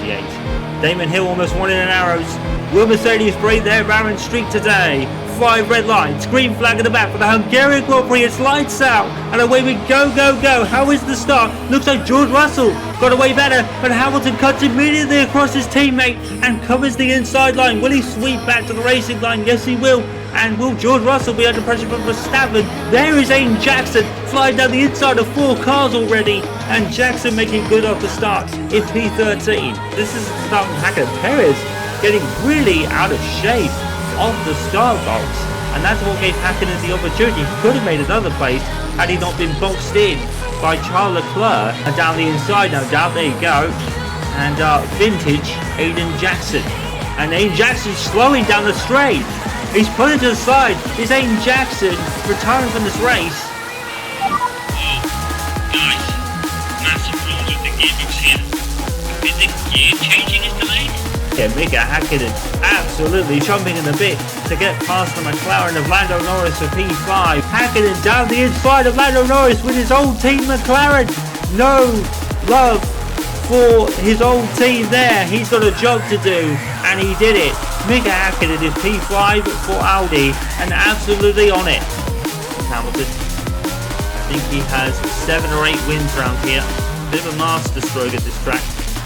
38. Damon Hill almost won in an arrows. Will Mercedes break their barren streak today? 5 red lights, green flag in the back for the Hungarian Grand Prix. It's lights out, and away we go, go, go. How is the start? Looks like George Russell got away better, but Hamilton cuts immediately across his teammate and covers the inside line. Will he sweep back to the racing line? Yes, he will. And will George Russell be under pressure from Verstappen? There is Aiden Jackson flying down the inside of 4 cars already, and Jackson making good off the start in P13. This is the start from Hacker. Perez getting really out of shape off the start box, and that's what gave Hakkinen the opportunity. He could have made another place had he not been boxed in by Charles Leclerc. And down the inside, no doubt, there you go. And vintage Aiden Jackson. And Aiden Jackson slowing down the straight. He's put it to the side. Is Aiden Jackson retiring from this race? Guys, massive flaws with the gearbox here. Is the gear changing is delayed? Yeah, Mika Hakkinen absolutely chomping in the bit to get past the McLaren of Lando Norris for P5. Hakkinen down the inside of Lando Norris with his old team McLaren. No love for his old team there. He's got a job to do, and he did it. Mika Hakkinen is P5 for Audi, and absolutely on it. Hamilton, I think he has 7 or 8 wins around here. Bit of a master stroke at this track.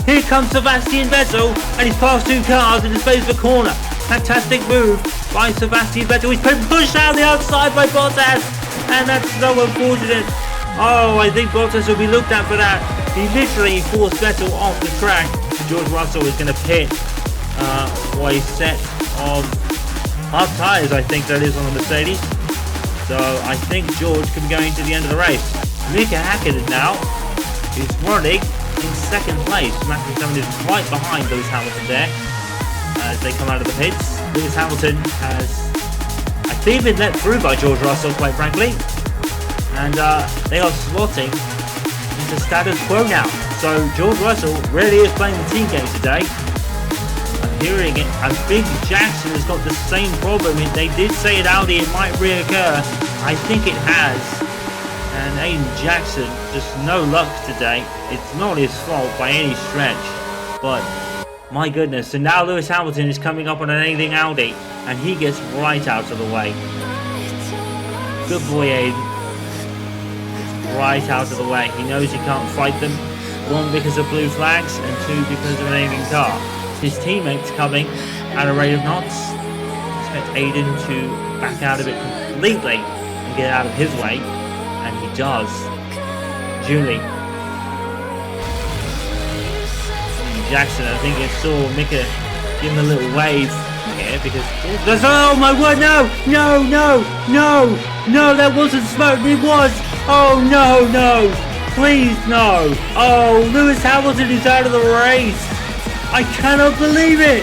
Here comes Sebastian Vettel, and he's passed 2 cars in the space of a corner. Fantastic move by Sebastian Vettel. He's been pushed out the outside by Bottas, and that's so unfortunate. Oh, I think Bottas will be looked at for that. He literally forced Vettel off the track. George Russell is going to pit for a set of hard tyres, I think that is, on the Mercedes. So I think George can be going to the end of the race. Mika Hakkinen now is running in 2nd place. Max Verstappen is right behind Lewis Hamilton there as they come out of the pits. Lewis Hamilton has, I think, been let through by George Russell, quite frankly, and they are slotting into status quo now. So George Russell really is playing the team game today. I'm hearing it. I think Jackson has got the same problem. They did say at Audi it might reoccur. I think it has. And Aiden Jackson, just no luck today. It's not his fault by any stretch, but my goodness. And now Lewis Hamilton is coming up on an anything Audi, and he gets right out of the way. Good boy, Aiden. Right out of the way. He knows he can't fight them. 1 because of blue flags, and 2 because of an anything car. His teammates coming at a rate of knots. Expect Aiden to back out of it completely and get out of his way. And he does. Julie. Jackson, I think you saw Mika give him a little wave here because... Oh my word, no! No, no, no! No, that wasn't smoke, it was! Oh no, no! Please, no! Oh, Lewis Hamilton is out of the race! I cannot believe it!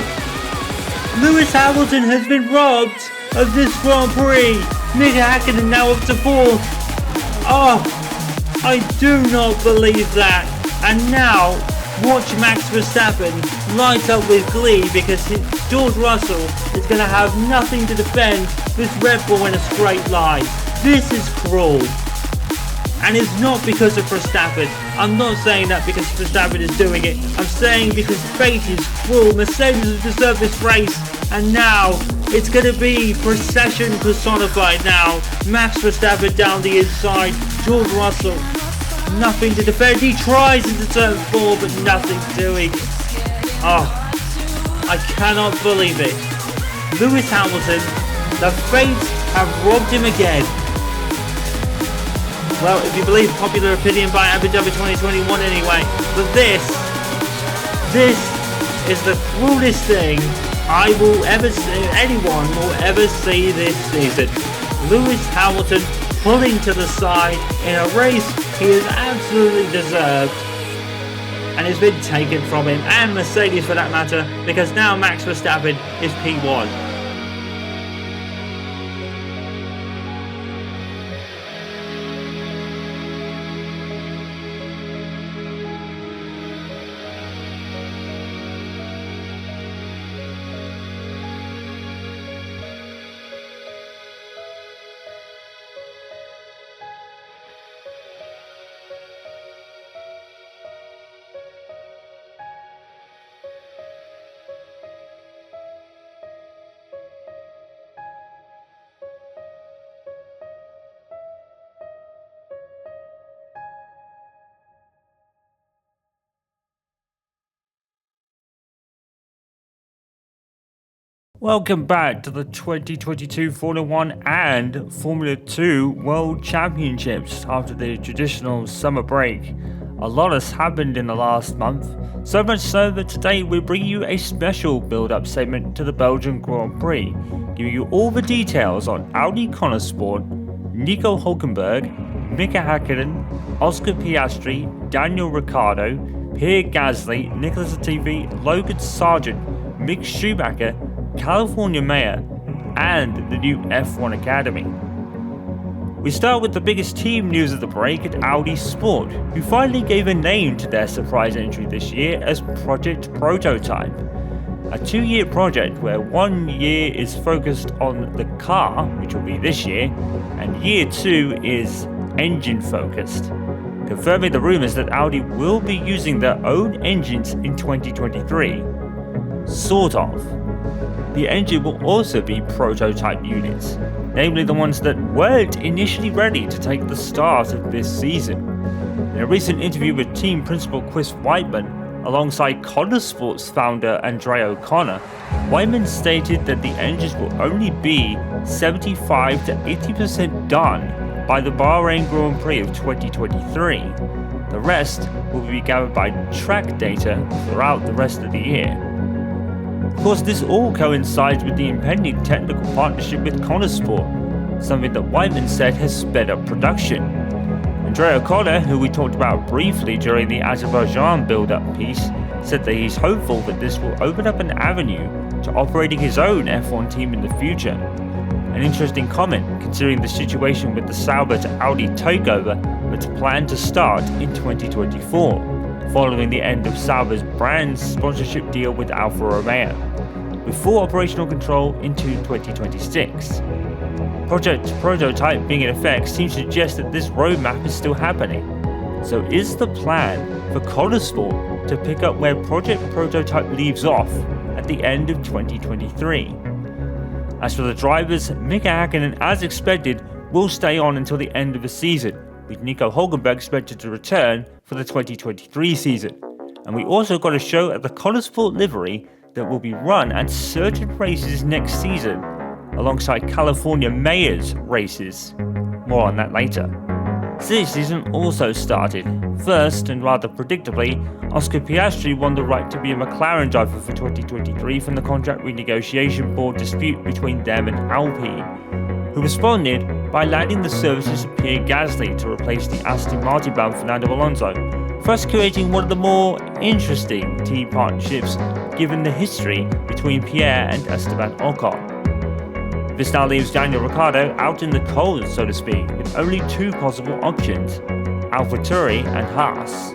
Lewis Hamilton has been robbed of this Grand Prix! Mika Hakkinen now up to 4th! Oh, I do not believe that. And now, watch Max Verstappen light up with glee because George Russell is going to have nothing to defend this Red Bull in a straight line. This is cruel. And it's not because of Verstappen. I'm not saying that because Verstappen is doing it. I'm saying because fate is cruel. Mercedes has deserved this race. And now, it's going to be procession personified now. Max Verstappen down the inside. George Russell, nothing to defend. He tries into turn 4, but nothing doing. Oh, I cannot believe it. Lewis Hamilton, the fates have robbed him again. Well, if you believe popular opinion by Abu Dhabi 2021 anyway. But this is the cruelest thing I will ever see, anyone will ever see this season. Lewis Hamilton pulling to the side in a race he has absolutely deserved, and it's been taken from him, and Mercedes for that matter, because now Max Verstappen is P1. Welcome back to the 2022 Formula 1 and Formula 2 World Championships after the traditional summer break. A lot has happened in the last month, so much so that today we bring you a special build-up segment to the Belgian Grand Prix, giving you all the details on Audi Sport, Nico Hulkenberg, Mika Häkkinen, Oscar Piastri, Daniel Ricciardo, Pierre Gasly, Nicholas Latifi, Logan Sargent, Mick Schumacher, California Mayor, and the new F1 Academy. We start with the biggest team news of the break at Audi Sport, who finally gave a name to their surprise entry this year as Project Prototype. A 2-year project where 1 year is focused on the car, which will be this year, and year 2 is engine focused, confirming the rumours that Audi will be using their own engines in 2023. Sort of. The engine will also be prototype units, namely the ones that weren't initially ready to take the start of this season. In a recent interview with team principal Chris Whiteman, alongside Sports founder Andrea O'Connor, Whiteman stated that the engines will only be 75 to 80% done by the Bahrain Grand Prix of 2023. The rest will be gathered by track data throughout the rest of the year. Of course, this all coincides with the impending technical partnership with Sport, something that Whiteman said has sped up production. Andrea O'Connor, who we talked about briefly during the Azerbaijan build-up piece, said that he's hopeful that this will open up an avenue to operating his own F1 team in the future. An interesting comment, considering the situation with the Sauber to Audi takeover that's planned to start in 2024, following the end of Sauber's brand sponsorship deal with Alfa Romeo, with full operational control into 2026. Project Prototype being in effect seems to suggest that this roadmap is still happening. So is the plan for Sport to pick up where Project Prototype leaves off at the end of 2023? As for the drivers, Mika Häkkinen, as expected, will stay on until the end of the season, with Nico Hulkenberg expected to return for the 2023 season. And we also got a show at the Sport livery that will be run at certain races next season, alongside California Mayor's races. More on that later. This season also started. First, and rather predictably, Oscar Piastri won the right to be a McLaren driver for 2023 from the contract renegotiation board dispute between them and Alpine, who responded by landing the services of Pierre Gasly to replace the Aston Martin bound Fernando Alonso, thus creating one of the more interesting team partnerships given the history between Pierre and Esteban Ocon. This now leaves Daniel Ricciardo out in the cold, so to speak, with only 2 possible options, AlphaTauri and Haas.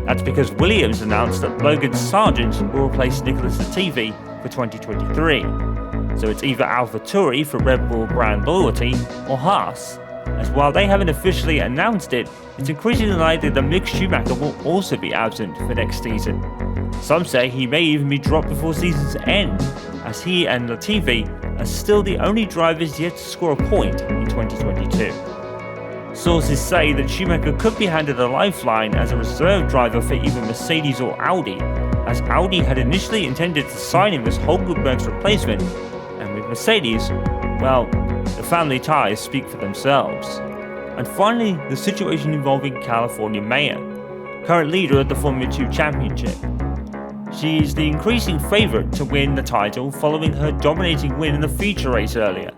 That's because Williams announced that Logan Sargent will replace Nicholas Latifi for 2023. So it's either AlphaTauri for Red Bull brand loyalty or Haas, as while they haven't officially announced it, it's increasingly likely that Mick Schumacher will also be absent for next season. Some say he may even be dropped before season's end, as he and Latifi are still the only drivers yet to score a point in 2022. Sources say that Schumacher could be handed a lifeline as a reserve driver for either Mercedes or Audi, as Audi had initially intended to sign him as Hulkenberg's replacement, and with Mercedes, well, the family ties speak for themselves. And finally, the situation involving California Mayor, current leader of the Formula 2 Championship. She is the increasing favourite to win the title following her dominating win in the feature race earlier.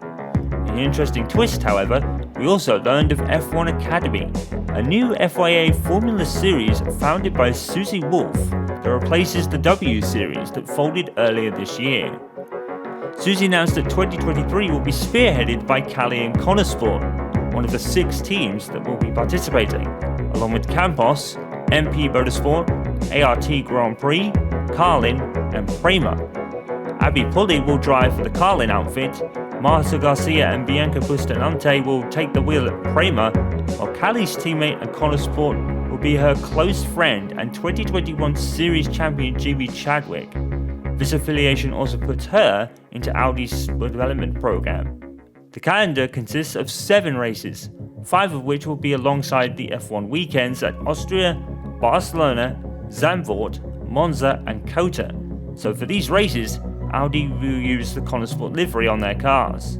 In an interesting twist, however, we also learned of F1 Academy, a new FIA Formula Series founded by Susie Wolff that replaces the W Series that folded earlier this year. Susie announced that 2023 will be spearheaded by Cali and Sport, one of the 6 teams that will be participating, along with Campos, MP Motorsport, ART Grand Prix, Carlin, and Prema. Abby Pulley will drive for the Carlin outfit, Marta Garcia and Bianca Bustamante will take the wheel at Prema, while Cali's teammate and Sport will be her close friend and 2021 Series champion Jimmy Chadwick. This affiliation also puts her into Audi's development program. The calendar consists of 7 races, 5 of which will be alongside the F1 weekends at Austria, Barcelona, Zandvoort, Monza and Kota. So for these races, Audi will use the Consport livery on their cars.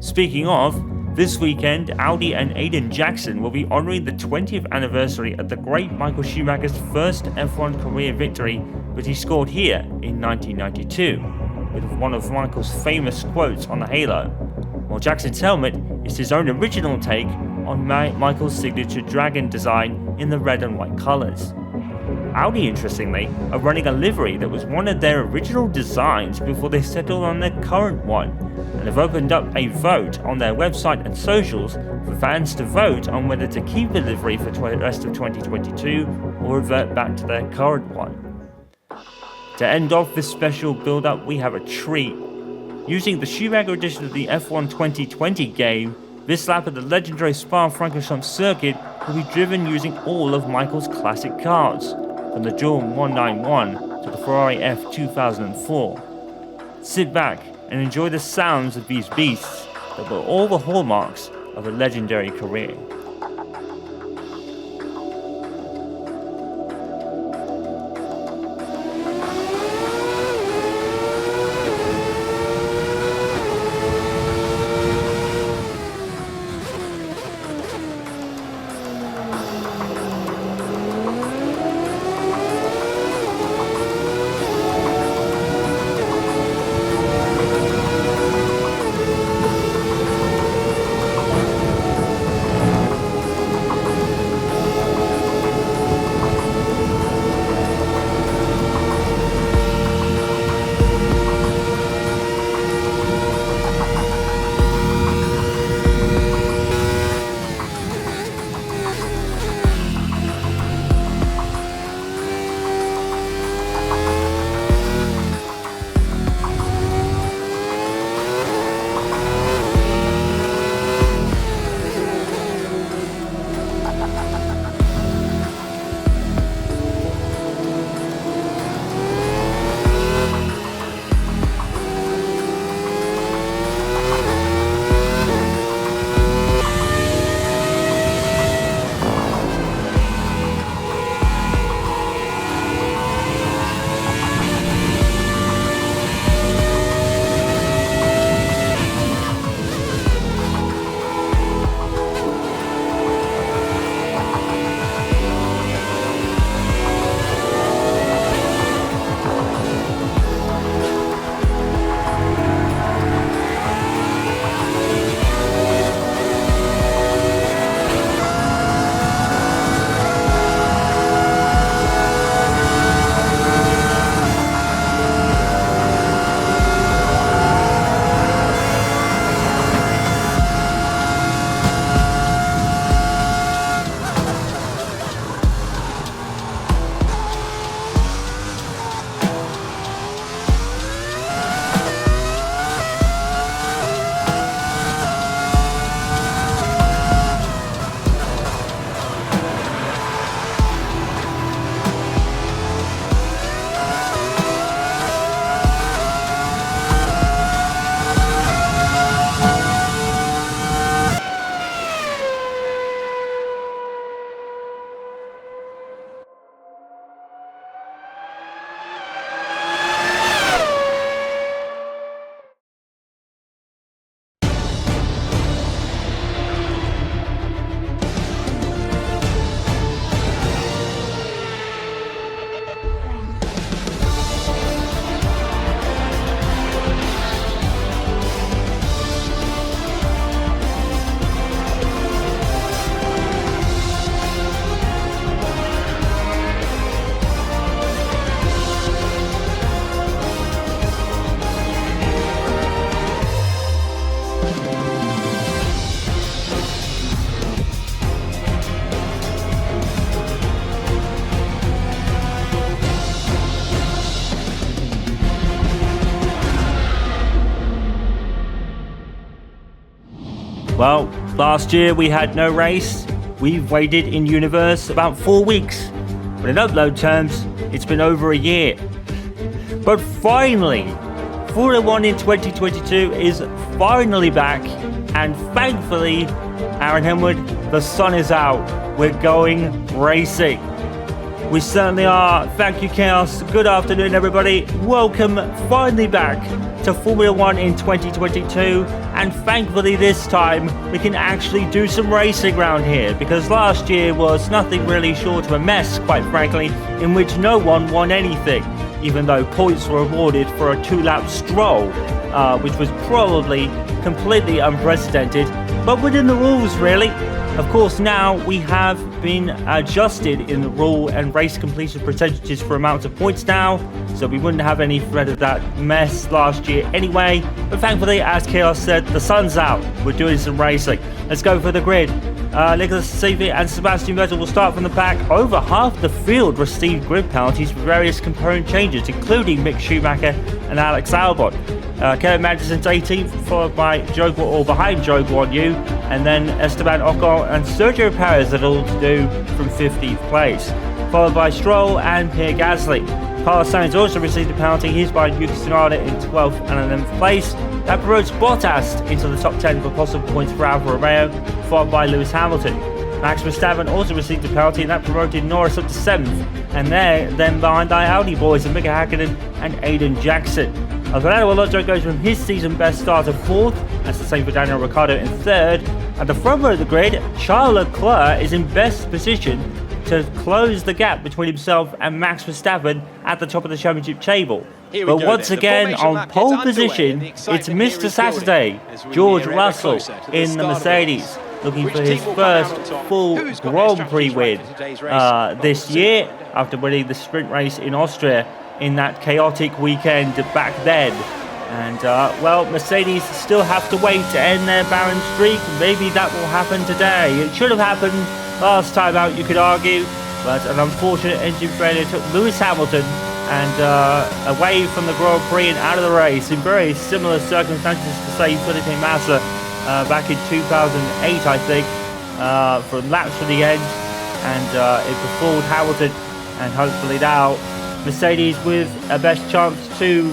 Speaking of, this weekend Audi and Aiden Jackson will be honouring the 20th anniversary of the great Michael Schumacher's first F1 career victory, which he scored here in 1992, with one of Michael's famous quotes on the halo, while Jackson's helmet is his own original take on Michael's signature dragon design in the red and white colours. Audi, interestingly, are running a livery that was one of their original designs before they settled on their current one, and have opened up a vote on their website and socials for fans to vote on whether to keep the livery for the rest of 2022 or revert back to their current one. To end off this special build-up, we have a treat. Using the Schumacher edition of the F1 2020 game, this lap of the legendary Spa-Francorchamps circuit will be driven using all of Michael's classic cars, from the Joule 191 to the Ferrari F2004. Sit back and enjoy the sounds of these beasts that were all the hallmarks of a legendary career. Well, last year we had no race. We've waited in universe about 4 weeks. But in upload terms, it's been over a year. But finally, Formula 1 in 2022 is finally back. And thankfully, Aaron Henwood, the sun is out. We're going racing. We certainly are. Thank you, Chaos. Good afternoon, everybody. Welcome finally back to Formula 1 in 2022. And thankfully this time we can actually do some racing around here, because last year was nothing really short of a mess, quite frankly, in which no one won anything, even though points were awarded for a 2-lap stroll, which was probably completely unprecedented, but within the rules, really. Of course, now we have been adjusted in the rule and race completion percentages for amounts of points now, so we wouldn't have any threat of that mess last year anyway. But thankfully, as Chaos said, the sun's out. We're doing some racing. Let's go for the grid. Nicholas Latifi and Sebastian Vettel will start from the back. Over half the field received grid penalties for various component changes, including Mick Schumacher and Alex Albon. Kevin Magnussen's 18th, followed by behind Joe Guan Yu, and then Esteban Ocon and Sergio Perez that all to do from 15th place, followed by Stroll and Pierre Gasly. Carlos Sainz also received a penalty. He's by Yuki Tsunoda in 12th and 11th place. That promotes Bottas into the top 10 for possible points for Alfa Romeo, followed by Lewis Hamilton. Max Verstappen also received a penalty, and that promoted Norris up to 7th, and they're then behind the Audi boys of Mika Hakkinen and Aiden Jackson. Fernando Alonso goes from his season best start to 4th. That's the same for Daniel Ricciardo in 3rd. At the front row of the grid, Charles Leclerc is in best position to close the gap between himself and Max Verstappen at the top of the championship table. But once again, on pole position, it's Mr. Saturday, George Russell in the Mercedes, looking for his first full Grand Prix win this year, after winning the sprint race in Austria in that chaotic weekend back then. And well, Mercedes still have to wait to end their barren streak. Maybe that will happen today. It should have happened last time out, you could argue, but an unfortunate engine failure took Lewis Hamilton and away from the Grand Prix and out of the race in very similar circumstances to, say, Felipe Massa back in 2008, I think, for laps to the end, and it befooled Hamilton. And hopefully now Mercedes with a best chance to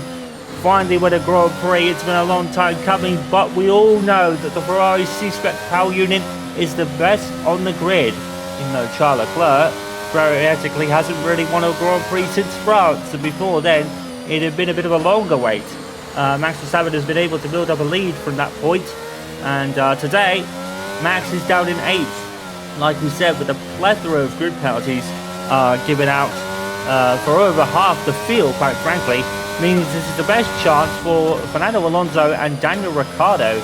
finally win a Grand Prix. It's been a long time coming, but we all know that the Ferrari C-spec power unit is the best on the grid, even though Charles Leclerc theoretically hasn't really won a Grand Prix since France, and before then it had been a bit of a longer wait. Max Verstappen has been able to build up a lead from that point, and today Max is down in 8th, like we said, with a plethora of grid penalties given out for over half the field, quite frankly. Means this is the best chance for Fernando Alonso and Daniel Ricciardo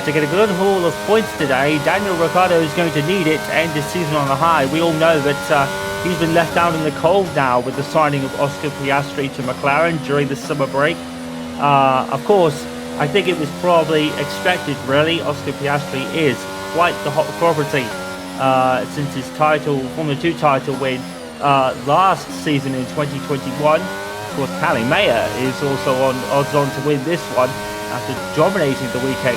to get a good haul of points today. Daniel Ricciardo is going to need it to end this season on a high. We all know that he's been left out in the cold now with the signing of Oscar Piastri to McLaren during the summer break. Of course, I think it was probably expected, really. Oscar Piastri is quite the hot property since his Formula 2 title win last season in 2021. Of course, Pally Mayer is also on odds on to win this one after dominating the weekend,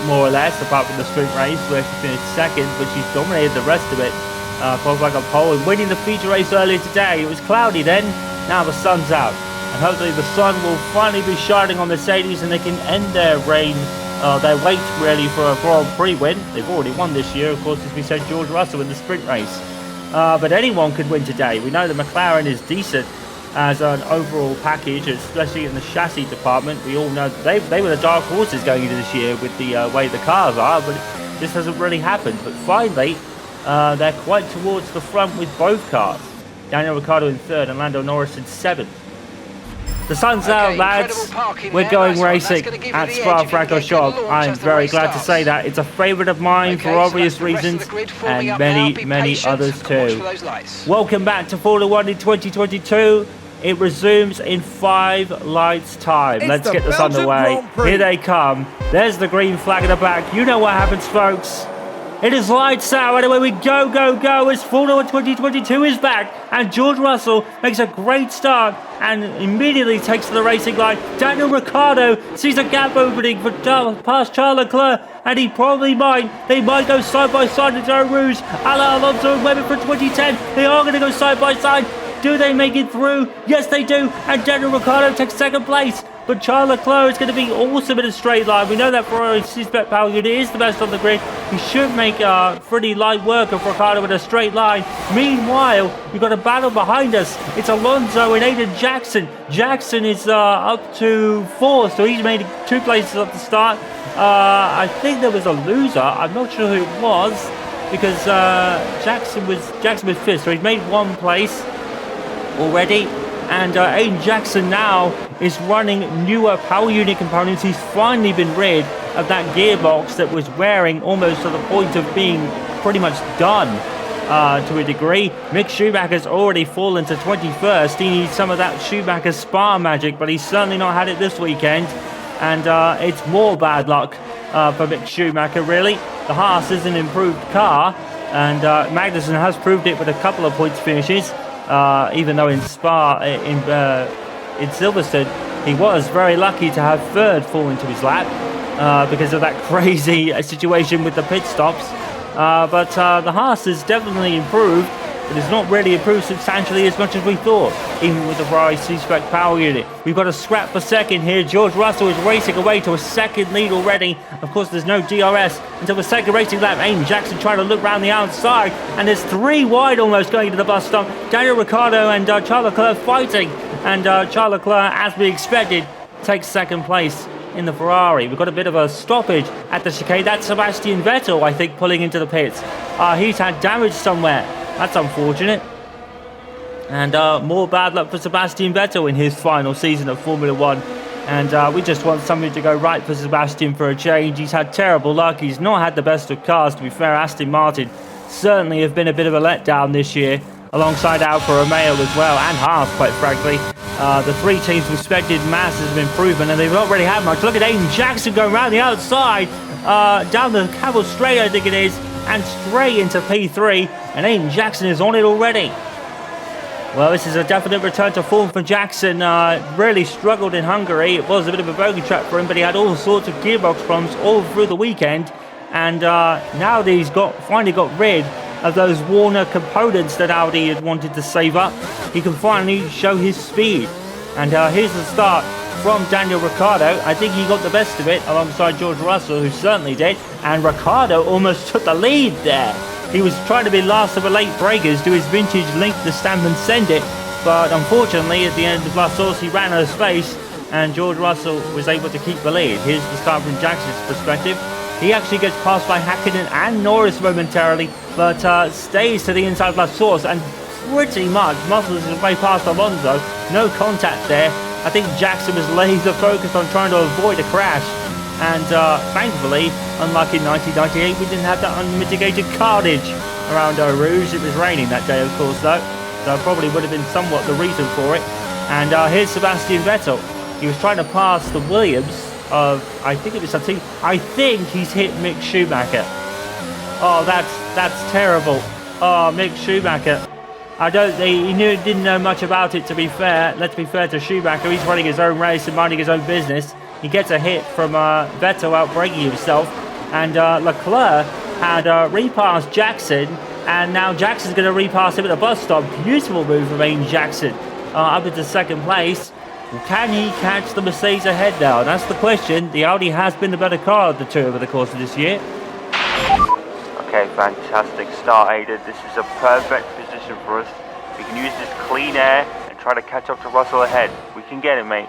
more or less, apart from the sprint race where she finished 2nd, but she's dominated the rest of it. Qualifying on pole and winning the feature race earlier today. It was cloudy then, now the sun's out. And hopefully the sun will finally be shining on Mercedes and they can end their wait really for a Grand Prix win. They've already won this year, of course, as we said, George Russell in the sprint race. But anyone could win today. We know that McLaren is decent as an overall package, especially in the chassis department. We all know that they were the dark horses going into this year with the way the cars are, but this hasn't really happened. But finally, they're quite towards the front with both cars. Daniel Ricciardo in 3rd and Lando Norris in 7th. The sun's out, lads. We're going racing at Spa-Francorchamps. I'm very glad to say that. It's a favourite of mine for obvious reasons, and many others too. Welcome back to Formula 1 in 2022. It resumes in 5 lights time. Let's get this underway. Here they come. There's the green flag in the back. You know what happens, folks. It is lights out, and away we go as Formula 1 2022 is back, and George Russell makes a great start and immediately takes to the racing line. Daniel Ricciardo sees a gap opening for past Charles Leclerc, and they might go side by side in Eau Rouge. Alain Alonso and Webber for 2010, they are going to go side by side. Do they make it through? Yes, they do, and Daniel Ricciardo takes 2nd place. but Charles Leclerc is going to be awesome in a straight line. We know that Ferrari C-spec power unit is the best on the grid. He should make pretty light work of Ricciardo in a straight line. Meanwhile, we've got a battle behind us. It's Alonso and Aiden Jackson. Jackson is up to 4th, so he's made 2 places at the start. I think there was a loser. I'm not sure who it was, because Jackson was 5th, so he's made 1 place already. And Aiden Jackson now is running newer power unit components. He's finally been rid of that gearbox that was wearing almost to the point of being pretty much done to a degree. Mick Schumacher's already fallen to 21st. He needs some of that Schumacher Spa magic, but he's certainly not had it this weekend. And it's more bad luck for Mick Schumacher, really. The Haas is an improved car, and Magnussen has proved it with a couple of points finishes. Even though in Spa, in Silverstone, he was very lucky to have 3rd fall into his lap because of that crazy situation with the pit stops. But the Haas has definitely improved, but it's not really improved substantially as much as we thought, even with the Ferrari C-spec power unit. We've got a scrap per second here. George Russell is racing away to a 2nd lead already. Of course, there's no DRS until the 2nd racing lap. Aiden Jackson trying to look round the outside, and there's 3 wide almost going into the bus stop. Daniel Ricciardo and Charles Leclerc fighting, and Charles Leclerc, as we expected, takes 2nd place in the Ferrari. We've got a bit of a stoppage at the chicane. That's Sebastian Vettel, I think, pulling into the pits. He's had damage somewhere. That's unfortunate. And more bad luck for Sebastian Vettel in his final season of Formula 1. And we just want something to go right for Sebastian for a change. He's had terrible luck. He's not had the best of cars, to be fair. Aston Martin certainly have been a bit of a letdown this year, alongside Alfa Romeo as well, and Haas, quite frankly. The 3 teams respected massive improvement, and they've not really had much. Look at Aiden Jackson going around the outside, down the Cavill Straight, I think it is, and straight into P3, and Aiden Jackson is on it already. Well, this is a definite return to form for Jackson. Really struggled in Hungary. It was a bit of a bogey trap for him, but he had all sorts of gearbox problems all through the weekend. And now that he's finally got rid of those Warner components that Audi had wanted to save up, he can finally show his speed. And here's the start from Daniel Ricciardo. I think he got the best of it alongside George Russell, who certainly did. And Ricciardo almost took the lead there. He was trying to be last of the late breakers, do his vintage link the stamp and send it. But unfortunately, at the end of La Source, he ran out of space, and George Russell was able to keep the lead. Here's the start from Jackson's perspective. He actually gets passed by Hakkinen and Norris momentarily, but stays to the inside of La Source and pretty much muscles his way past Alonso. No contact there. I think Jackson was laser focused on trying to avoid a crash. And thankfully, unlike in 1998, we didn't have that unmitigated carnage around Eau Rouge. It was raining that day, of course, though. So probably would have been somewhat the reason for it. And here's Sebastian Vettel. He was trying to pass the Williams of, I think it was something. I think he's hit Mick Schumacher. Oh, that's terrible. Oh, Mick Schumacher. I don't think he didn't know much about it, to be fair. Let's be fair to Schumacher. He's running his own race and minding his own business. He gets a hit from Vettel out-braking himself. And Leclerc had repassed Jackson. And now Jackson's going to repass him at the bus stop. Beautiful move from Aiden Jackson up into 2nd place. Can he catch the Mercedes ahead now? That's the question. The Audi has been the better car of the two over the course of this year. Okay, fantastic start, Aiden. This is a perfect position for us. We can use this clean air and try to catch up to Russell ahead. We can get it, mate.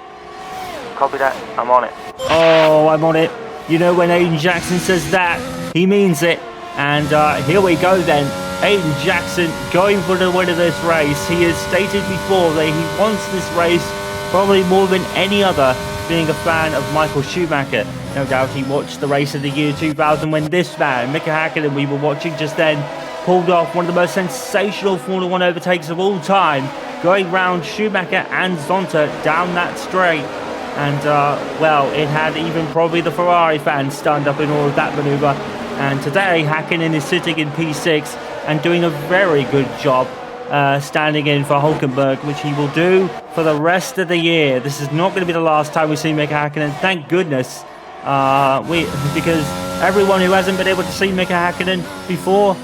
Copy that. I'm on it. Oh, I'm on it. You know, when Aiden Jackson says that, he means it. And here we go then. Aiden Jackson going for the win of this race. He has stated before that he wants this race probably more than any other, being a fan of Michael Schumacher. No doubt he watched the race of the year 2000 when this man, Mika Hakkinen, we were watching just then, pulled off one of the most sensational Formula 1 overtakes of all time, going round Schumacher and Zonta down that straight. And, well, it had even probably the Ferrari fans stunned up in all of that manoeuvre. And today, Hakkinen is sitting in P6 and doing a very good job standing in for Hulkenberg, which he will do for the rest of the year. This is not going to be the last time we see Mika Hakkinen, thank goodness. Because everyone who hasn't been able to see Mika Hakkinen before,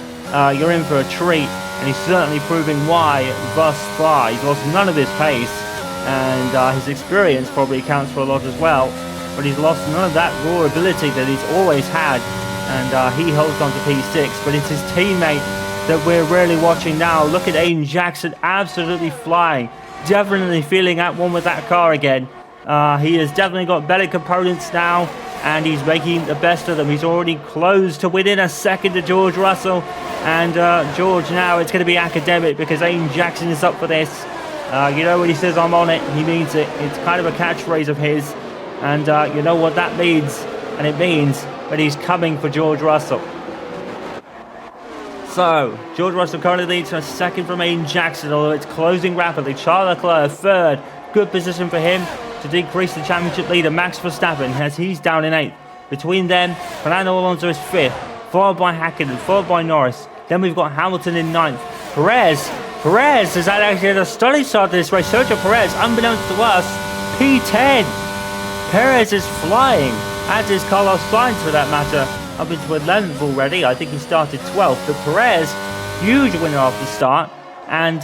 you're in for a treat. And he's certainly proving why thus far. He's lost none of his pace. and his experience probably counts for a lot as well. But he's lost none of that raw ability that he's always had, and he holds on to P6. But it's his teammate that we're really watching now. Look at Aiden Jackson, absolutely flying, definitely feeling at one with that car again. He has definitely got better components now, and he's making the best of them. He's already closed to within a second to George Russell, and George, now it's going to be academic because Aiden Jackson is up for this. You know, when he says I'm on it, he means it. It's kind of a catchphrase of his, and you know what that means, and it means that he's coming for George Russell. So, George Russell currently leads a second from Aiden Jackson, although it's closing rapidly. Charles Leclerc third, good position for him to decrease the championship leader, Max Verstappen, as he's down in 8th. Between them, Fernando Alonso is 5th, followed by Hakkinen, followed by Norris. Then we've got Hamilton in 9th. Perez has had actually a stunning start to this race. Sergio Perez, unbeknownst to us, P10. Perez is flying, as is Carlos Sainz for that matter, up into 11th already. I think he started 12th. But Perez, huge winner off the start. And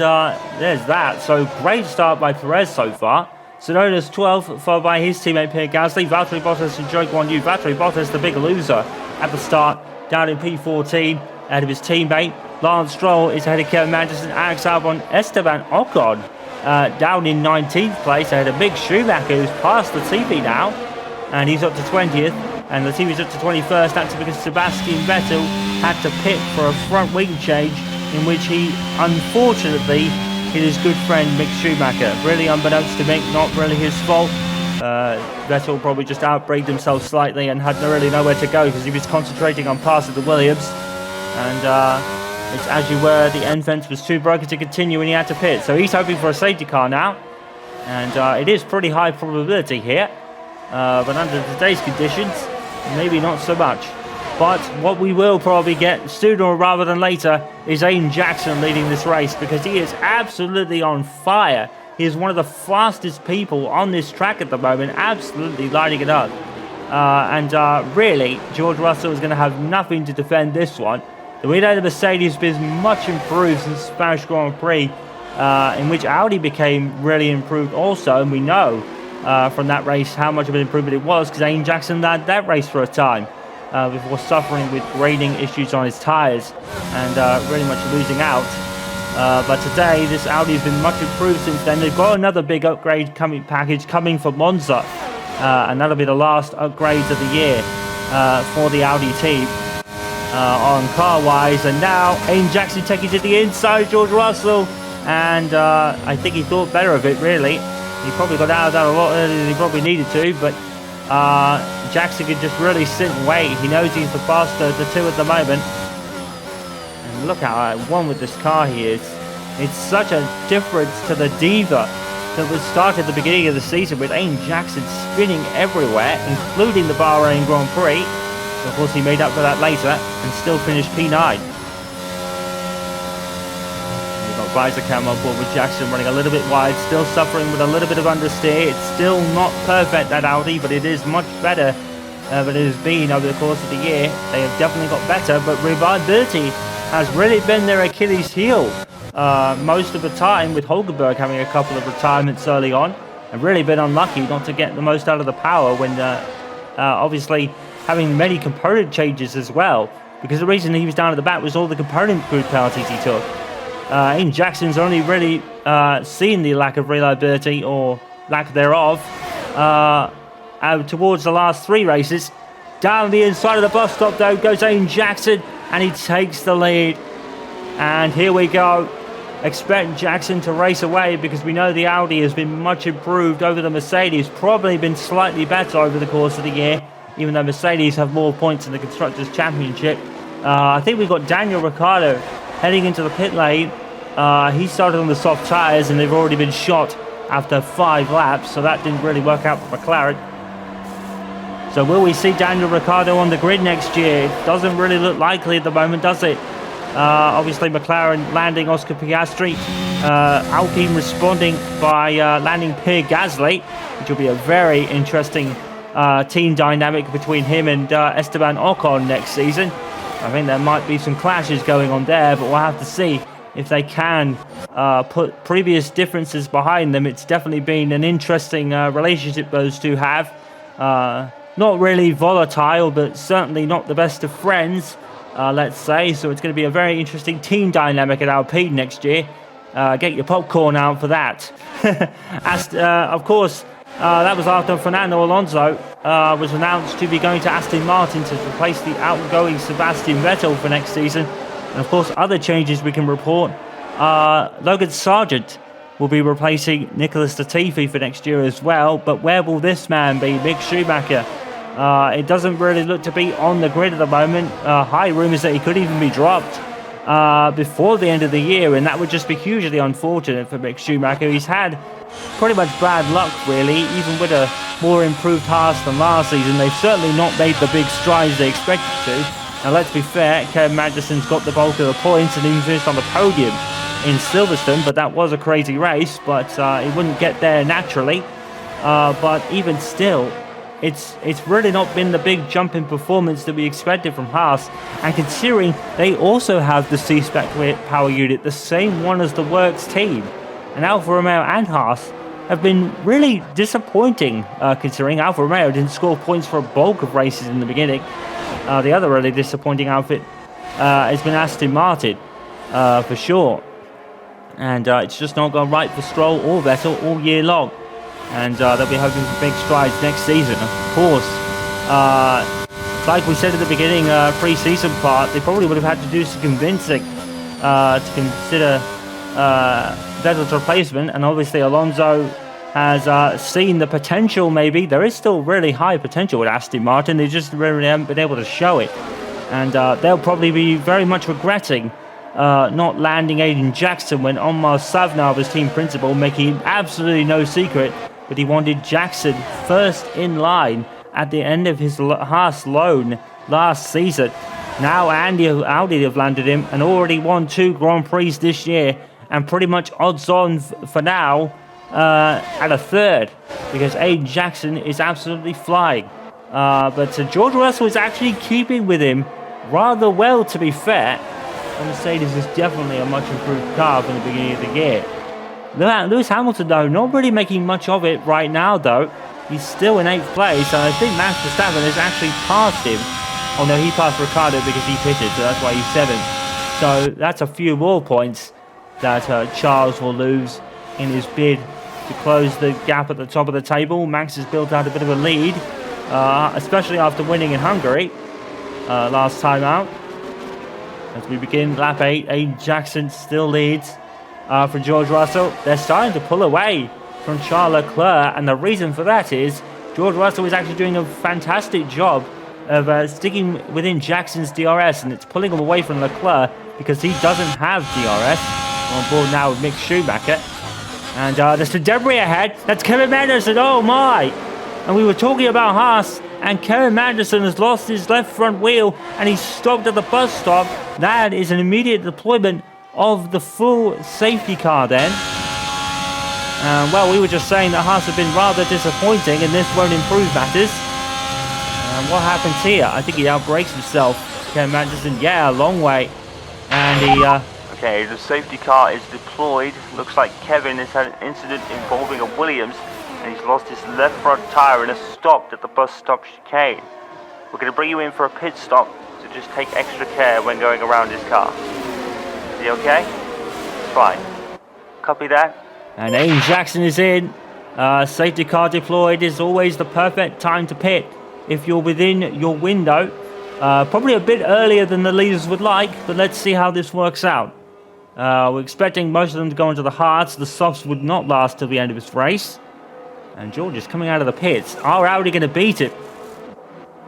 there's that. So great start by Perez so far. Tsunoda's 12th, followed by his teammate Pierre Gasly. Valtteri Bottas and Zhou Guanyu. Valtteri Bottas, the big loser at the start, down in P14 ahead of his teammate. Lance Stroll is ahead of Kevin Magnussen, Alex Albon, Esteban Ocon down in 19th place ahead of Mick Schumacher, who's past Latifi now, and he's up to 20th, and Latifi's up to 21st. That's because Sebastian Vettel had to pit for a front wing change, in which he unfortunately hit his good friend Mick Schumacher. Really unbeknownst to Mick, not really his fault. Vettel probably just outbraked himself slightly and had really nowhere to go because he was concentrating on passing the Williams, and it's as you were, the end fence was too broken to continue and he had to pit. So he's hoping for a safety car now, and it is pretty high probability here, but under today's conditions, maybe not so much. But what we will probably get sooner rather than later is Aiden Jackson leading this race, because he is absolutely on fire. He is one of the fastest people on this track at the moment, absolutely lighting it up. Really, George Russell is going to have nothing to defend this one. We know the Mercedes has been much improved since the Spanish Grand Prix, in which Audi became really improved also, and we know from that race how much of an improvement it was, because Aiden Jackson led that race for a time before suffering with grading issues on his tyres and really much losing out. But today, this Audi has been much improved since then. They've got another big upgrade package coming for Monza, and that'll be the last upgrades of the year for the Audi team. On car-wise, and now Aiden Jackson taking to the inside, George Russell, and I think he thought better of it, really. He probably got out of that a lot earlier than he probably needed to, but Jackson could just really sit and wait. He knows he's the faster of the two at the moment. And look how at one with this car he is. It's such a difference to the Diva that was started at the beginning of the season, with Aiden Jackson spinning everywhere, including the Bahrain Grand Prix. Of course, he made up for that later and still finished P9. We've got Weizsäcker on board with Jackson running a little bit wide, still suffering with a little bit of understeer. It's still not perfect, that Audi, but it is much better than it has been over the course of the year. They have definitely got better, but reliability has really been their Achilles heel most of the time, with Hulkenberg having a couple of retirements early on and really been unlucky not to get the most out of the power when obviously having many component changes as well, because the reason he was down at the back was all the component group penalties he took. Aiden Jackson's only really seen the lack of reliability, or lack thereof, towards the last 3 races. Down the inside of the bus stop though goes Aiden Jackson, and he takes the lead. And here we go. Expect Jackson to race away, because we know the Audi has been much improved over the Mercedes, probably been slightly better over the course of the year, even though Mercedes have more points in the Constructors' Championship. I think we've got Daniel Ricciardo heading into the pit lane. He started on the soft tyres, and they've already been shot after 5 laps, so that didn't really work out for McLaren. So will we see Daniel Ricciardo on the grid next year? It doesn't really look likely at the moment, does it? Obviously McLaren landing Oscar Piastri, Alpine responding by landing Pierre Gasly, which will be a very interesting team dynamic between him and Esteban Ocon next season. I think there might be some clashes going on there, but we'll have to see if they can put previous differences behind them. It's definitely been an interesting relationship those two have. Not really volatile, but certainly not the best of friends, let's say. So it's going to be a very interesting team dynamic at Alpine next year. Get your popcorn out for that. Of course, that was after Fernando Alonso was announced to be going to Aston Martin to replace the outgoing Sebastian Vettel for next season. And of course, other changes we can report. Logan Sargent will be replacing Nicholas Latifi for next year as well. But where will this man be, Mick Schumacher? It doesn't really look to be on the grid at the moment. High rumours that he could even be dropped before the end of the year, and that would just be hugely unfortunate for Mick Schumacher. He's had pretty much bad luck, really, even with a more improved Haas than last season. They've certainly not made the big strides they expected to. Now, let's be fair, Kevin Magnussen's got the bulk of the points and even finished on the podium in Silverstone, but that was a crazy race, but he wouldn't get there naturally. But even still, it's really not been the big jump in performance that we expected from Haas, and considering they also have the C-spec power unit, the same one as the Works team, and Alfa Romeo and Haas have been really disappointing, considering Alfa Romeo didn't score points for a bulk of races in the beginning. The other really disappointing outfit has been Aston Martin, for sure, and it's just not gone right for Stroll or Vettel all year long. And they'll be hoping for big strides next season, of course. Like we said at the beginning, pre-season part, they probably would have had to do some convincing to consider Vettel's replacement. And obviously Alonso has seen the potential, maybe. There is still really high potential with Aston Martin. They just really haven't been able to show it. And they'll probably be very much regretting not landing Aiden Jackson when Omar Savnar was team principal, making absolutely no secret but he wanted Jackson first in line at the end of his Haas loan last season. Now Audi have landed him and already won 2 Grand Prix this year, and pretty much odds on for now at a third, because Aiden Jackson is absolutely flying. But George Russell is actually keeping with him rather well, to be fair. And Mercedes is definitely a much improved car from the beginning of the year. Lewis Hamilton, though, not really making much of it right now, though. He's still in 8th place, and I think Max Verstappen has actually passed him. Oh no, he passed Ricciardo because he pitted, so that's why he's 7th. So that's a few more points that Charles will lose in his bid to close the gap at the top of the table. Max has built out a bit of a lead, especially after winning in Hungary last time out. As we begin lap 8, Aiden Jackson still leads for George Russell. They're starting to pull away from Charles Leclerc, and the reason for that is George Russell is actually doing a fantastic job of sticking within Jackson's DRS, and it's pulling him away from Leclerc because he doesn't have DRS. On board now with Mick Schumacher. And there's some debris ahead. That's Kevin Magnussen. Oh my! And we were talking about Haas, and Kevin Magnussen has lost his left front wheel and he's stopped at the bus stop. That is an immediate deployment of the full safety car then. Well, we were just saying that Haas have been rather disappointing and this won't improve matters. What happens here? I think he outbrakes himself. Kevin Magnussen, yeah, a long way. And he... Okay, the safety car is deployed. Looks like Kevin has had an incident involving a Williams and he's lost his left front tyre and has stopped at the bus stop chicane. We're going to bring you in for a pit stop, so just take extra care when going around his car. Is he okay? It's fine. Copy that. And Aiden Jackson is in. Safety car deployed is always the perfect time to pit if you're within your window. Probably a bit earlier than the leaders would like, but let's see how this works out. We're expecting most of them to go into the hards. The softs would not last till the end of this race. And George is coming out of the pits. Are Audi going to beat it?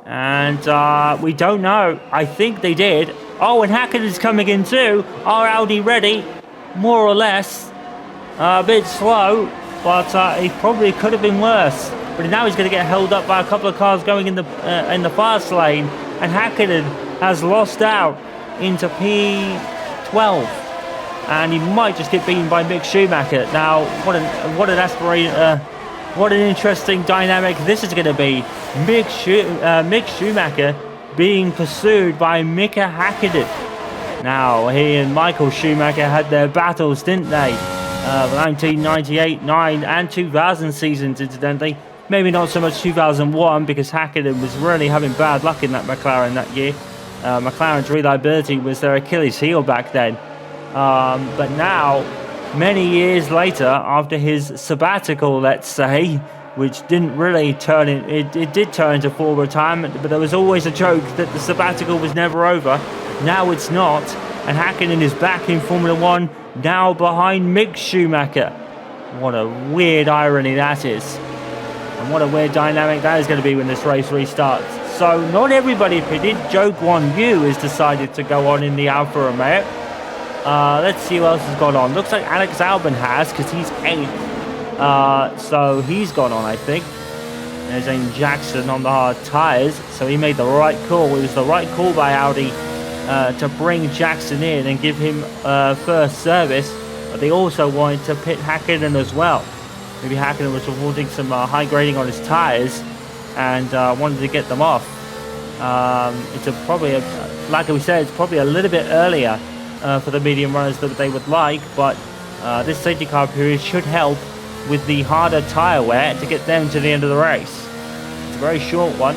And we don't know. I think they did. Oh, and Hackett is coming in too. Are Audi ready? More or less. A bit slow, but it probably could have been worse. But now he's going to get held up by a couple of cars going in the fast lane. And Hackett has lost out into P12. And he might just get beaten by Mick Schumacher. Now, what an interesting dynamic this is going to be. Mick Schumacher being pursued by Mika Häkkinen. Now, he and Michael Schumacher had their battles, didn't they? 1998, 9 and 2000 seasons, incidentally. Maybe not so much 2001 because Häkkinen was really having bad luck in that McLaren that year. McLaren's reliability was their Achilles heel back then. But now, many years later, after his sabbatical, let's say, which didn't really turn in, it did turn into full retirement, but there was always a joke that the sabbatical was never over. Now it's not, and Häkkinen is back in Formula 1, now behind Mick Schumacher. What a weird irony that is. And what a weird dynamic that is going to be when this race restarts. So not everybody pitted. Joe Guan Yu has decided to go on in the Alfa Romeo. Let's see who else has gone on. Looks like Alex Albon has, because he's 8th. So he's gone on, I think. There's Aiden Jackson on the hard tyres. So he made the right call. It was the right call by Audi to bring Jackson in and give him first service. But they also wanted to pit Häkkinen as well. Maybe Häkkinen was wanting some high grading on his tyres and wanted to get them off. It's probably, like we said, it's probably a little bit earlier for the medium runners that they would like, but this safety car period should help with the harder tyre wear to get them to the end of the race. It's a very short one,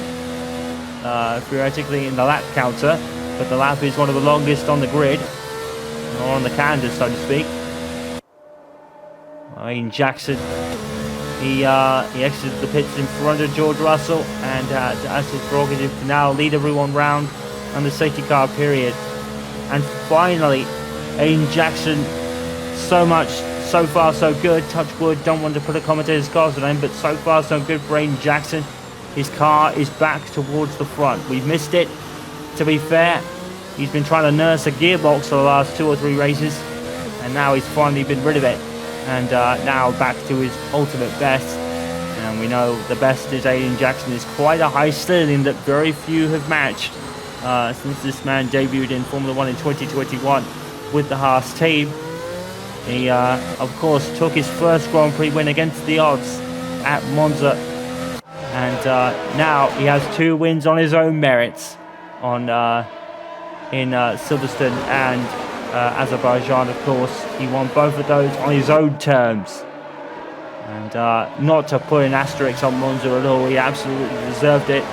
theoretically in the lap counter, but the lap is one of the longest on the grid, or on the calendar, so to speak. Aiden Jackson, he exited the pits in front of George Russell, and as his prerogative to now lead everyone round on the safety car period. And finally, Aiden Jackson, so far so good. Touch wood, don't want to put a commentator's cards on him, but so far so good for Aiden Jackson. His car is back towards the front. We've missed it, to be fair. He's been trying to nurse a gearbox for the last 2 or 3 races, and now he's finally been rid of it. And now back to his ultimate best. And we know the best is Aiden Jackson is quite a high ceiling that very few have matched since this man debuted in Formula 1 in 2021 with the Haas team. He, of course, took his first Grand Prix win against the odds at Monza. And now he has 2 wins on his own merits in Silverstone and Azerbaijan, of course. He won both of those on his own terms. And not to put an asterisk on Monza at all, he absolutely deserved it.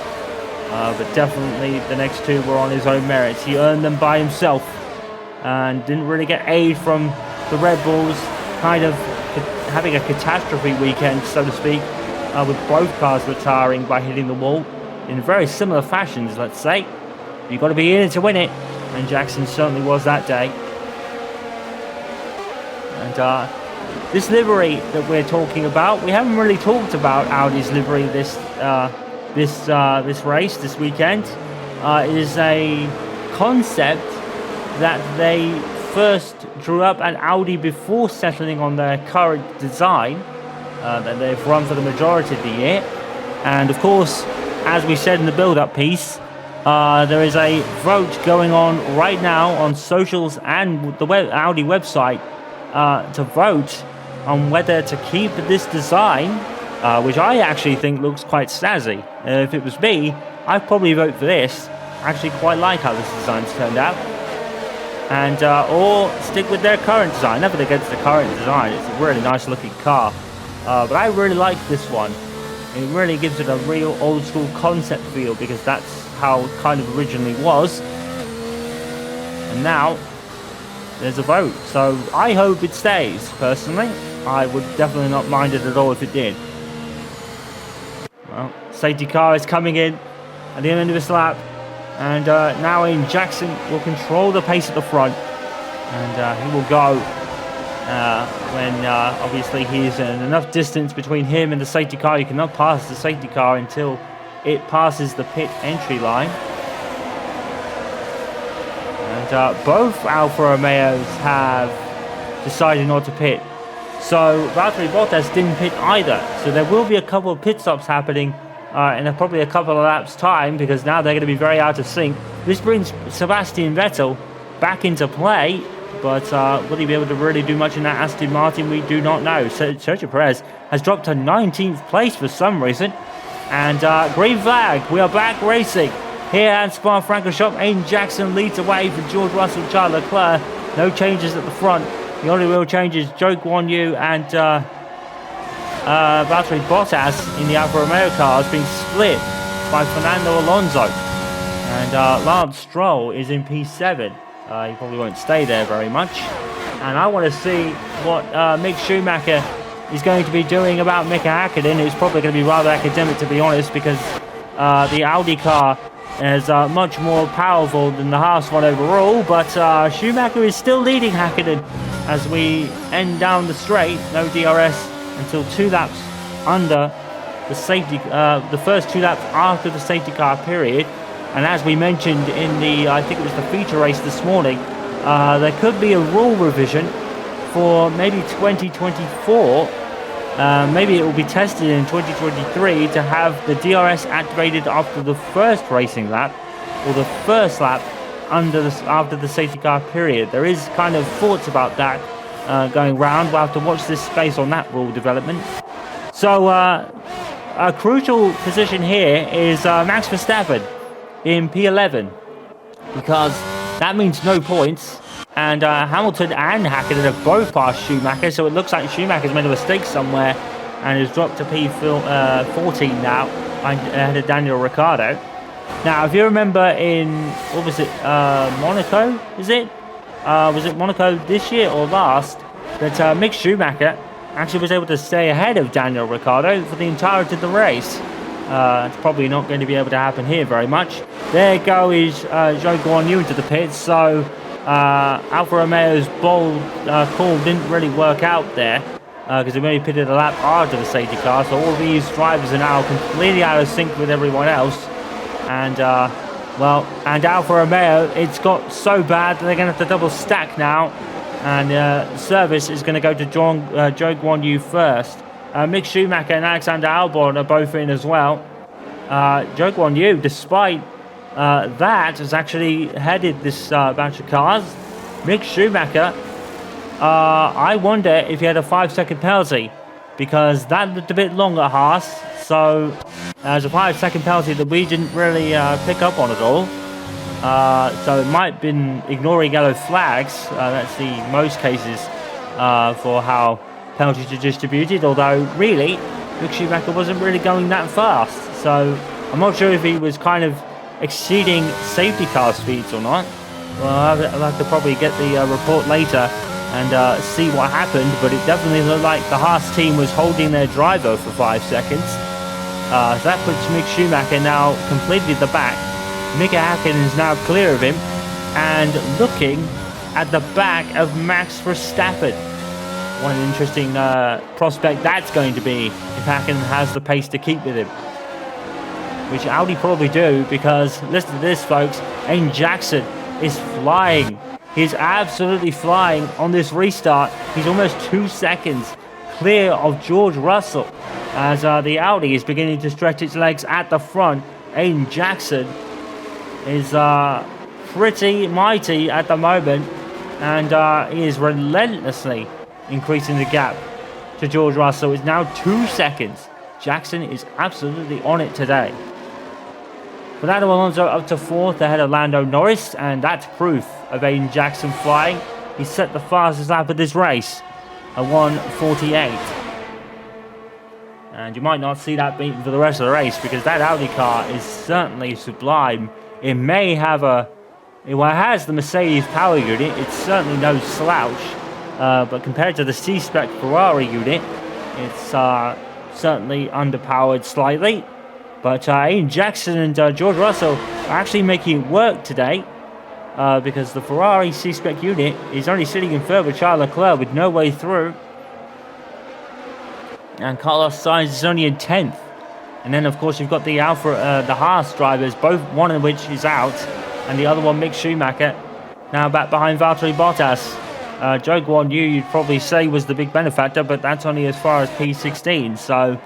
But definitely the next 2 were on his own merits. He earned them by himself and didn't really get aid from the Red Bulls, kind of having a catastrophe weekend, so to speak, with both cars retiring by hitting the wall in very similar fashions, let's say. You've got to be in it to win it, and Jackson certainly was that day. And this livery that we're talking about, we haven't really talked about Audi's livery this race, this weekend. It is a concept that they first drew up at Audi before settling on their current design that they've run for the majority of the year. And of course, as we said in the build-up piece, there is a vote going on right now on socials and the Audi website to vote on whether to keep this design, which I actually think looks quite snazzy. If it was me, I'd probably vote for this. I actually quite like how this design's turned out. And or stick with their current design. Nothing against the current design, it's a really nice looking car. But I really like this one. It really gives it a real old school concept feel, because that's how it kind of originally was. And now there's a vote, so I hope it stays. Personally, I would definitely not mind it at all if it did. Well, safety car is coming in at the end of this lap, and now Aiden Jackson will control the pace at the front, and he will go when obviously he's in enough distance between him and the safety car. You cannot pass the safety car until it passes the pit entry line. And both Alfa Romeos have decided not to pit. So Valtteri Bottas didn't pit either. So there will be a couple of pit stops happening in probably a couple of laps time, because now they're going to be very out of sync. This brings Sebastian Vettel back into play, but will he be able to really do much in that Aston Martin? We do not know. Sergio Perez has dropped to 19th place for some reason. And green flag, we are back racing. Here at Spa-Francorchamps, Aiden Jackson leads away for George Russell, Charles Leclerc. No changes at the front. The only real changes, Zhou Guanyu and Valtteri Bottas in the Alfa Romeo cars being split by Fernando Alonso. And Lance Stroll is in P7. He probably won't stay there very much. And I want to see what Mick Schumacher is going to be doing about Mika Häkkinen. It's probably going to be rather academic, to be honest, because the Audi car is much more powerful than the Haas one overall. But Schumacher is still leading Häkkinen as we end down the straight. No DRS until 2 laps under the safety, the first 2 laps after the safety car period. And as we mentioned in the, I think it was the feature race this morning, there could be a rule revision for maybe 2024. Maybe it will be tested in 2023 to have the DRS activated after the first racing lap or the first lap after the safety car period. There is kind of thoughts about that going round. We'll have to watch this space on that rule development. So a crucial position here is Max Verstappen in P11, because that means no points, and Hamilton and Häkkinen have both passed Schumacher, so it looks like Schumacher's made a mistake somewhere and has dropped to P14 now ahead of Daniel Ricciardo. Now, if you remember in, what was it, Monaco, is it? Was it Monaco this year or last, that Mick Schumacher actually was able to stay ahead of Daniel Ricciardo for the entirety of the race. It's probably not going to be able to happen here very much. There goes Zhou Guanyu into the pits, so Alfa Romeo's bold call didn't really work out there, because they only pitted a lap after the safety car, so all these drivers are now completely out of sync with everyone else. And and Alfa Romeo, it's got so bad that they're going to have to double stack now, and service is going to go to Zhou Guanyu first. Mick Schumacher and Alexander Albon are both in as well. Zhou Guanyu, despite that, has actually headed this batch of cars. Mick Schumacher, I wonder if he had a 5-second penalty, because that looked a bit long at Haas. So there's a 5-second penalty that we didn't really pick up on at all. So it might have been ignoring yellow flags. That's the most cases for how penalties are distributed, although really Mick Schumacher wasn't really going that fast. So I'm not sure if he was kind of exceeding safety car speeds or not. Well, I'll have to probably get the report later and see what happened, but it definitely looked like the Haas team was holding their driver for 5 seconds. So that puts Mick Schumacher now completely at the back. Mika Häkkinen is now clear of him and looking at the back of Max Verstappen. What an interesting prospect that's going to be if Häkkinen has the pace to keep with him. Which Audi probably do, because listen to this, folks. Aiden Jackson is flying. He's absolutely flying on this restart. He's almost 2 seconds clear of George Russell as the Audi is beginning to stretch its legs at the front. Aiden Jackson is pretty mighty at the moment, and he is relentlessly increasing the gap to George Russell. It's now 2 seconds. Jackson is absolutely on it today. Fernando Alonso up to 4th ahead of Lando Norris, and that's proof of Aiden Jackson flying. He set the fastest lap of this race, a 1:48. And you might not see that beaten for the rest of the race, because that Audi car is certainly sublime. It may have it has the Mercedes power unit. It's certainly no slouch. But compared to the C-spec Ferrari unit, it's certainly underpowered slightly. But Aiden Jackson and George Russell are actually making it work today, because the Ferrari C-spec unit is only sitting in third with Charles Leclerc with no way through. And Carlos Sainz is only in 10th. And then, of course, you've got the the Haas drivers, both one of which is out, and the other one, Mick Schumacher, now back behind Valtteri Bottas. Zhou Guanyu, you'd probably say, was the big benefactor, but that's only as far as P16. So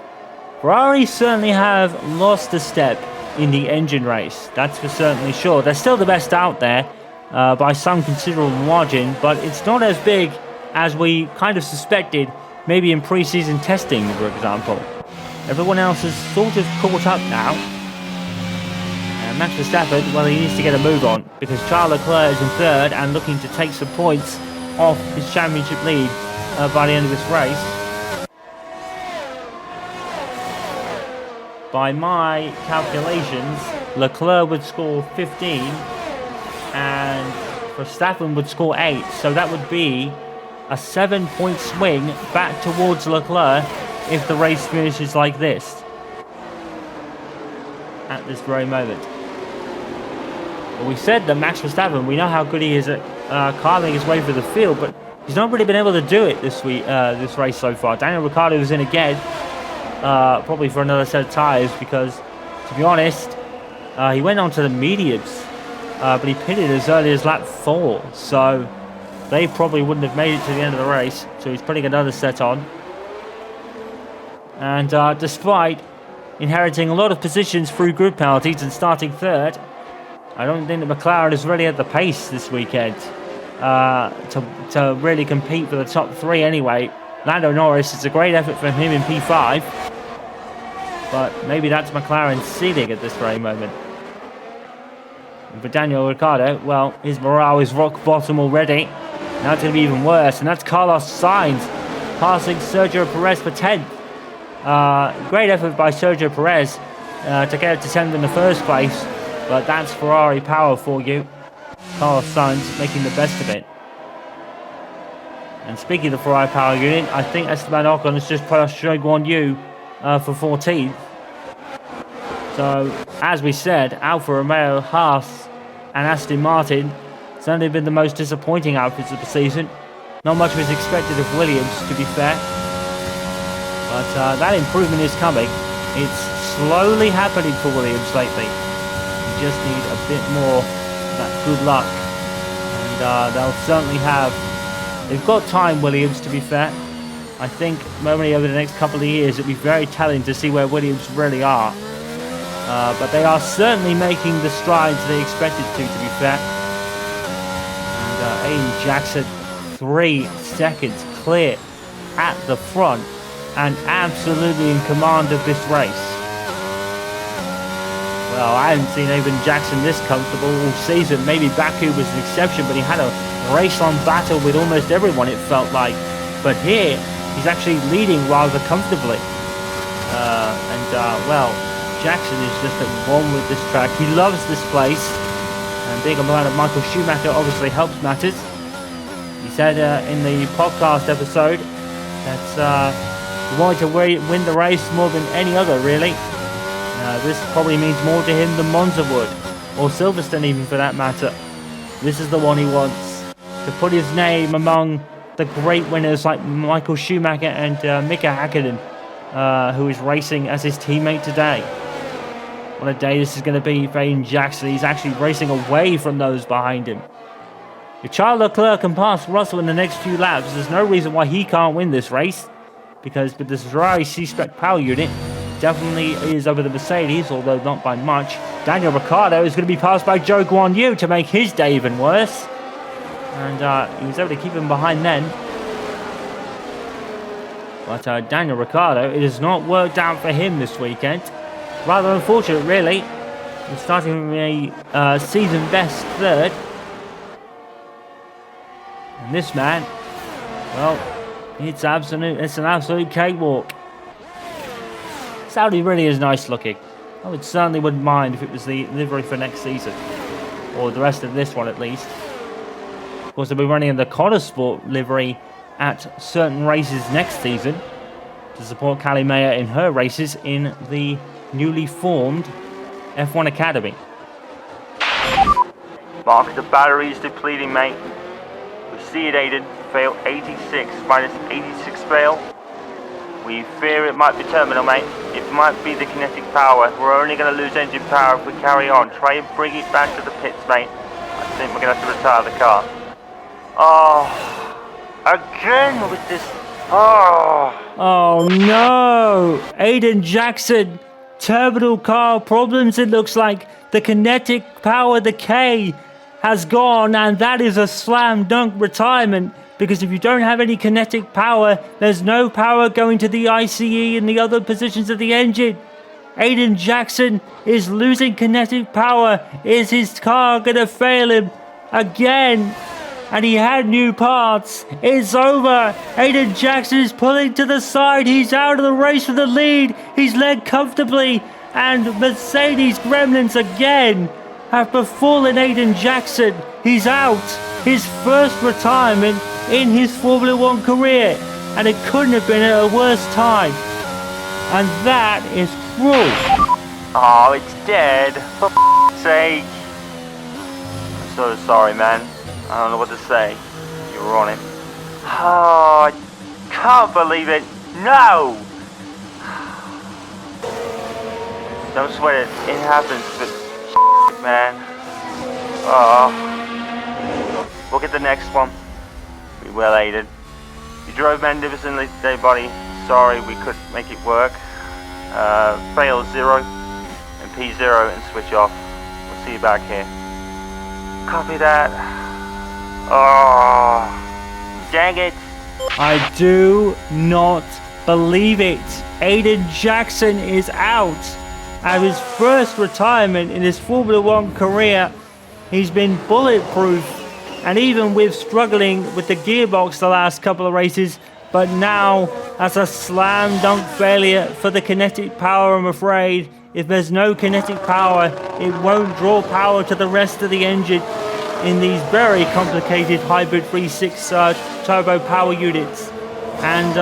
Ferrari certainly have lost a step in the engine race. That's for certainly sure. They're still the best out there by some considerable margin, but it's not as big as we kind of suspected, maybe in pre-season testing, for example. Everyone else is sort of caught up now. And And Max Verstappen, well, he needs to get a move on because Charles Leclerc is in third and looking to take some points off his championship lead by the end of this race. By my calculations, Leclerc would score 15 and Verstappen would score 8. So that would be a 7-point swing back towards Leclerc if the race finishes like this at this very moment. Well, we said that Max Verstappen, we know how good he is at carving his way through the field, but he's not really been able to do it this week, this race so far. Daniel Ricciardo is in again, probably for another set of tyres because, to be honest, he went on to the mediums, but he pitted as early as lap 4, so they probably wouldn't have made it to the end of the race. So he's putting another set on. And despite inheriting a lot of positions through grid penalties and starting third, I don't think that McLaren is really at the pace this weekend to really compete for the top 3 anyway. Lando Norris, it's a great effort from him in P5, but maybe that's McLaren's ceiling at this very moment. And for Daniel Ricciardo, well, his morale is rock bottom already. Now it's going to be even worse, and that's Carlos Sainz passing Sergio Perez for 10th. Great effort by Sergio Perez to get it to 10th in the first place, but that's Ferrari power for you. Carlos Sainz making the best of it. And speaking of the Ferrari power unit, I think Esteban Ocon has just put us Zhou Guanyu for 14th. So, as we said, Alfa Romeo, Haas and Aston Martin certainly been the most disappointing outfits of the season. Not much was expected of Williams, to be fair. But that improvement is coming. It's slowly happening for Williams lately. You just need a bit more of that good luck. And they'll certainly have... They've got time, Williams, to be fair. I think normally over the next couple of years it'll be very telling to see where Williams really are. But they are certainly making the strides they expected to be fair. And Aiden Jackson, 3 seconds clear at the front and absolutely in command of this race. Well, I haven't seen Aiden Jackson this comfortable all season. Maybe Baku was an exception, but he had a race-on battle with almost everyone, it felt like. But here, he's actually leading rather comfortably. Well, Jackson is just at one with this track. He loves this place. And being a man of Michael Schumacher obviously helps matters. He said in the podcast episode that he wanted to win the race more than any other, really. This probably means more to him than Monza would, or Silverstone even for that matter. This is the one he wants, to put his name among the great winners like Michael Schumacher and Mika Häkkinen, who is racing as his teammate today. What a day this is going to be for Aiden Jackson. He's actually racing away from those behind him. If Charles Leclerc can pass Russell in the next few laps, there's no reason why he can't win this race, because with this Ferrari C-spec power unit, definitely is over the Mercedes, although not by much. Daniel Ricciardo is going to be passed by Zhou Guanyu to make his day even worse. And he was able to keep him behind then. But Daniel Ricciardo, it has not worked out for him this weekend. Rather unfortunate, really. He's starting with a season best third. And this man, well, it's an absolute cakewalk. Saudi really is nice looking. I certainly wouldn't mind if it was the livery for next season, or the rest of this one at least. Of course, they'll be running in the Connor Sport livery at certain races next season to support Callie Mayer in her races in the newly formed F1 Academy. Mark, the battery's depleting, mate. We see it, Aiden. Fail 86 minus 86 fail. We fear it might be terminal, mate. It might be the kinetic power. We're only going to lose engine power if we carry on. Try and bring it back to the pits, mate. I think we're going to have to retire the car. Oh, again with this. Oh no! Aiden Jackson, terminal car problems. It looks like the kinetic power, the K, has gone, and that is a slam dunk retirement. Because if you don't have any kinetic power, there's no power going to the ICE and the other positions of the engine. Aiden Jackson is losing kinetic power. Is his car gonna fail him again? And he had new parts. It's over. Aiden Jackson is pulling to the side. He's out of the race with the lead. He's led comfortably. And Mercedes Gremlins again have befallen Aiden Jackson. He's out. His first retirement in his Formula One career. And it couldn't have been at a worse time. And that is cruel. Oh, it's dead. For f***'s sake. I'm so sorry, man. I don't know what to say. You were on it. Oh, I can't believe it. No! Don't sweat it. It happens, but shit, man. Oh. We'll get the next one. We will, Aiden. You drove magnificently today, buddy. Sorry we couldn't make it work. Fail 0 and P0 and switch off. We'll see you back here. Copy that. Oh, dang it. I do not believe it. Aiden Jackson is out. At his first retirement in his Formula One career, he's been bulletproof, and even with struggling with the gearbox the last couple of races, but now that's a slam dunk failure for the kinetic power, I'm afraid. If there's no kinetic power, it won't draw power to the rest of the engine in these very complicated hybrid 3.6 turbo power units. And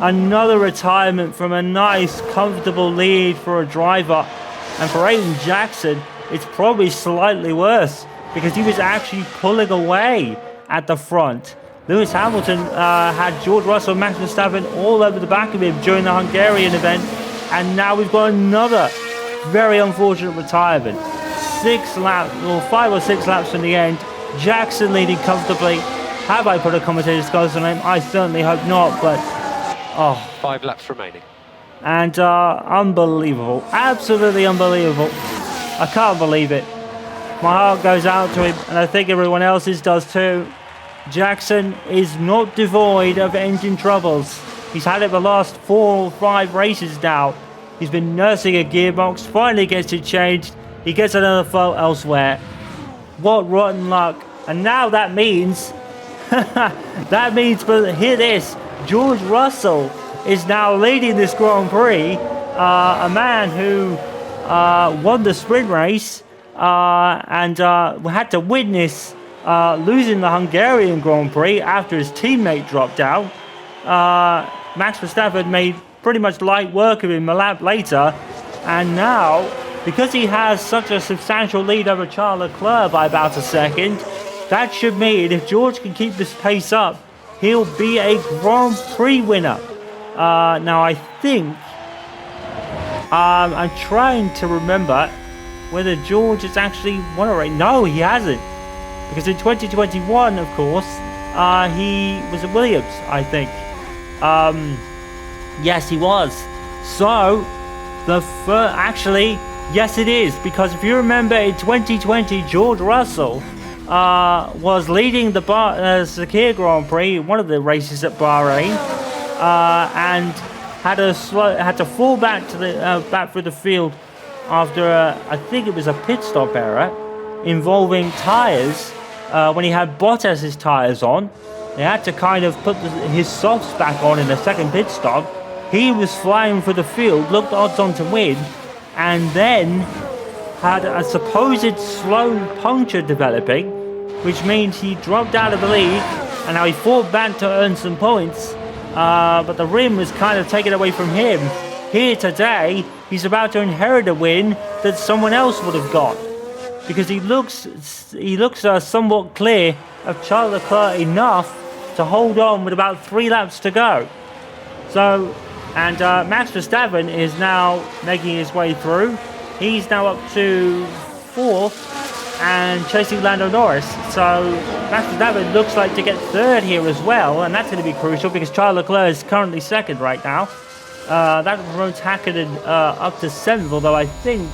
another retirement from a nice comfortable lead for a driver. And for Aiden Jackson, it's probably slightly worse because he was actually pulling away at the front. Lewis Hamilton had George Russell and Max Verstappen all over the back of him during the Hungarian event, and now we've got another very unfortunate retirement. 6 laps, or 5 or 6 laps from the end. Jackson leading comfortably. Have I put a commentator's close on him? I certainly hope not, but 5 laps remaining. And unbelievable, absolutely unbelievable. I can't believe it. My heart goes out to him, and I think everyone else's does too. Jackson is not devoid of engine troubles. He's had it the last 4 or 5 races now. He's been nursing a gearbox, finally gets it changed. He gets another fault elsewhere. What rotten luck. And now that means, but hear this, George Russell is now leading this Grand Prix. A man who won the sprint race and had to witness losing the Hungarian Grand Prix after his teammate dropped out. Max Verstappen made pretty much light work of him a lap later, and now, because he has such a substantial lead over Charles Leclerc by about a second, that should mean if George can keep this pace up, he'll be a Grand Prix winner. Now I think, I'm trying to remember whether George has actually won a race. No, he hasn't. Because in 2021, of course, he was at Williams, I think. Yes, he was. So, actually, yes it is. Because if you remember in 2020, George Russell was leading the Chequered Grand Prix, one of the races at Bahrain, and had to fall back to the back through the field after I think it was a pit stop error involving tyres. When he had Bottas's tyres on, they had to kind of put his softs back on in the second pit stop. He was flying for the field, looked odds on to win, and then had a supposed slow puncture developing, which means he dropped out of the lead, and now he fought back to earn some points, but the rim was kind of taken away from him. Here today, he's about to inherit a win that someone else would have got, because he looks somewhat clear of Charles Leclerc enough to hold on with about 3 laps to go. So, and Max Verstappen is now making his way through. He's now up to 4th and chasing Lando Norris. So Max Verstappen looks like to get 3rd here as well, and that's going to be crucial because Charles Leclerc is currently 2nd right now. That promotes Hakkinen up to 7th, although I think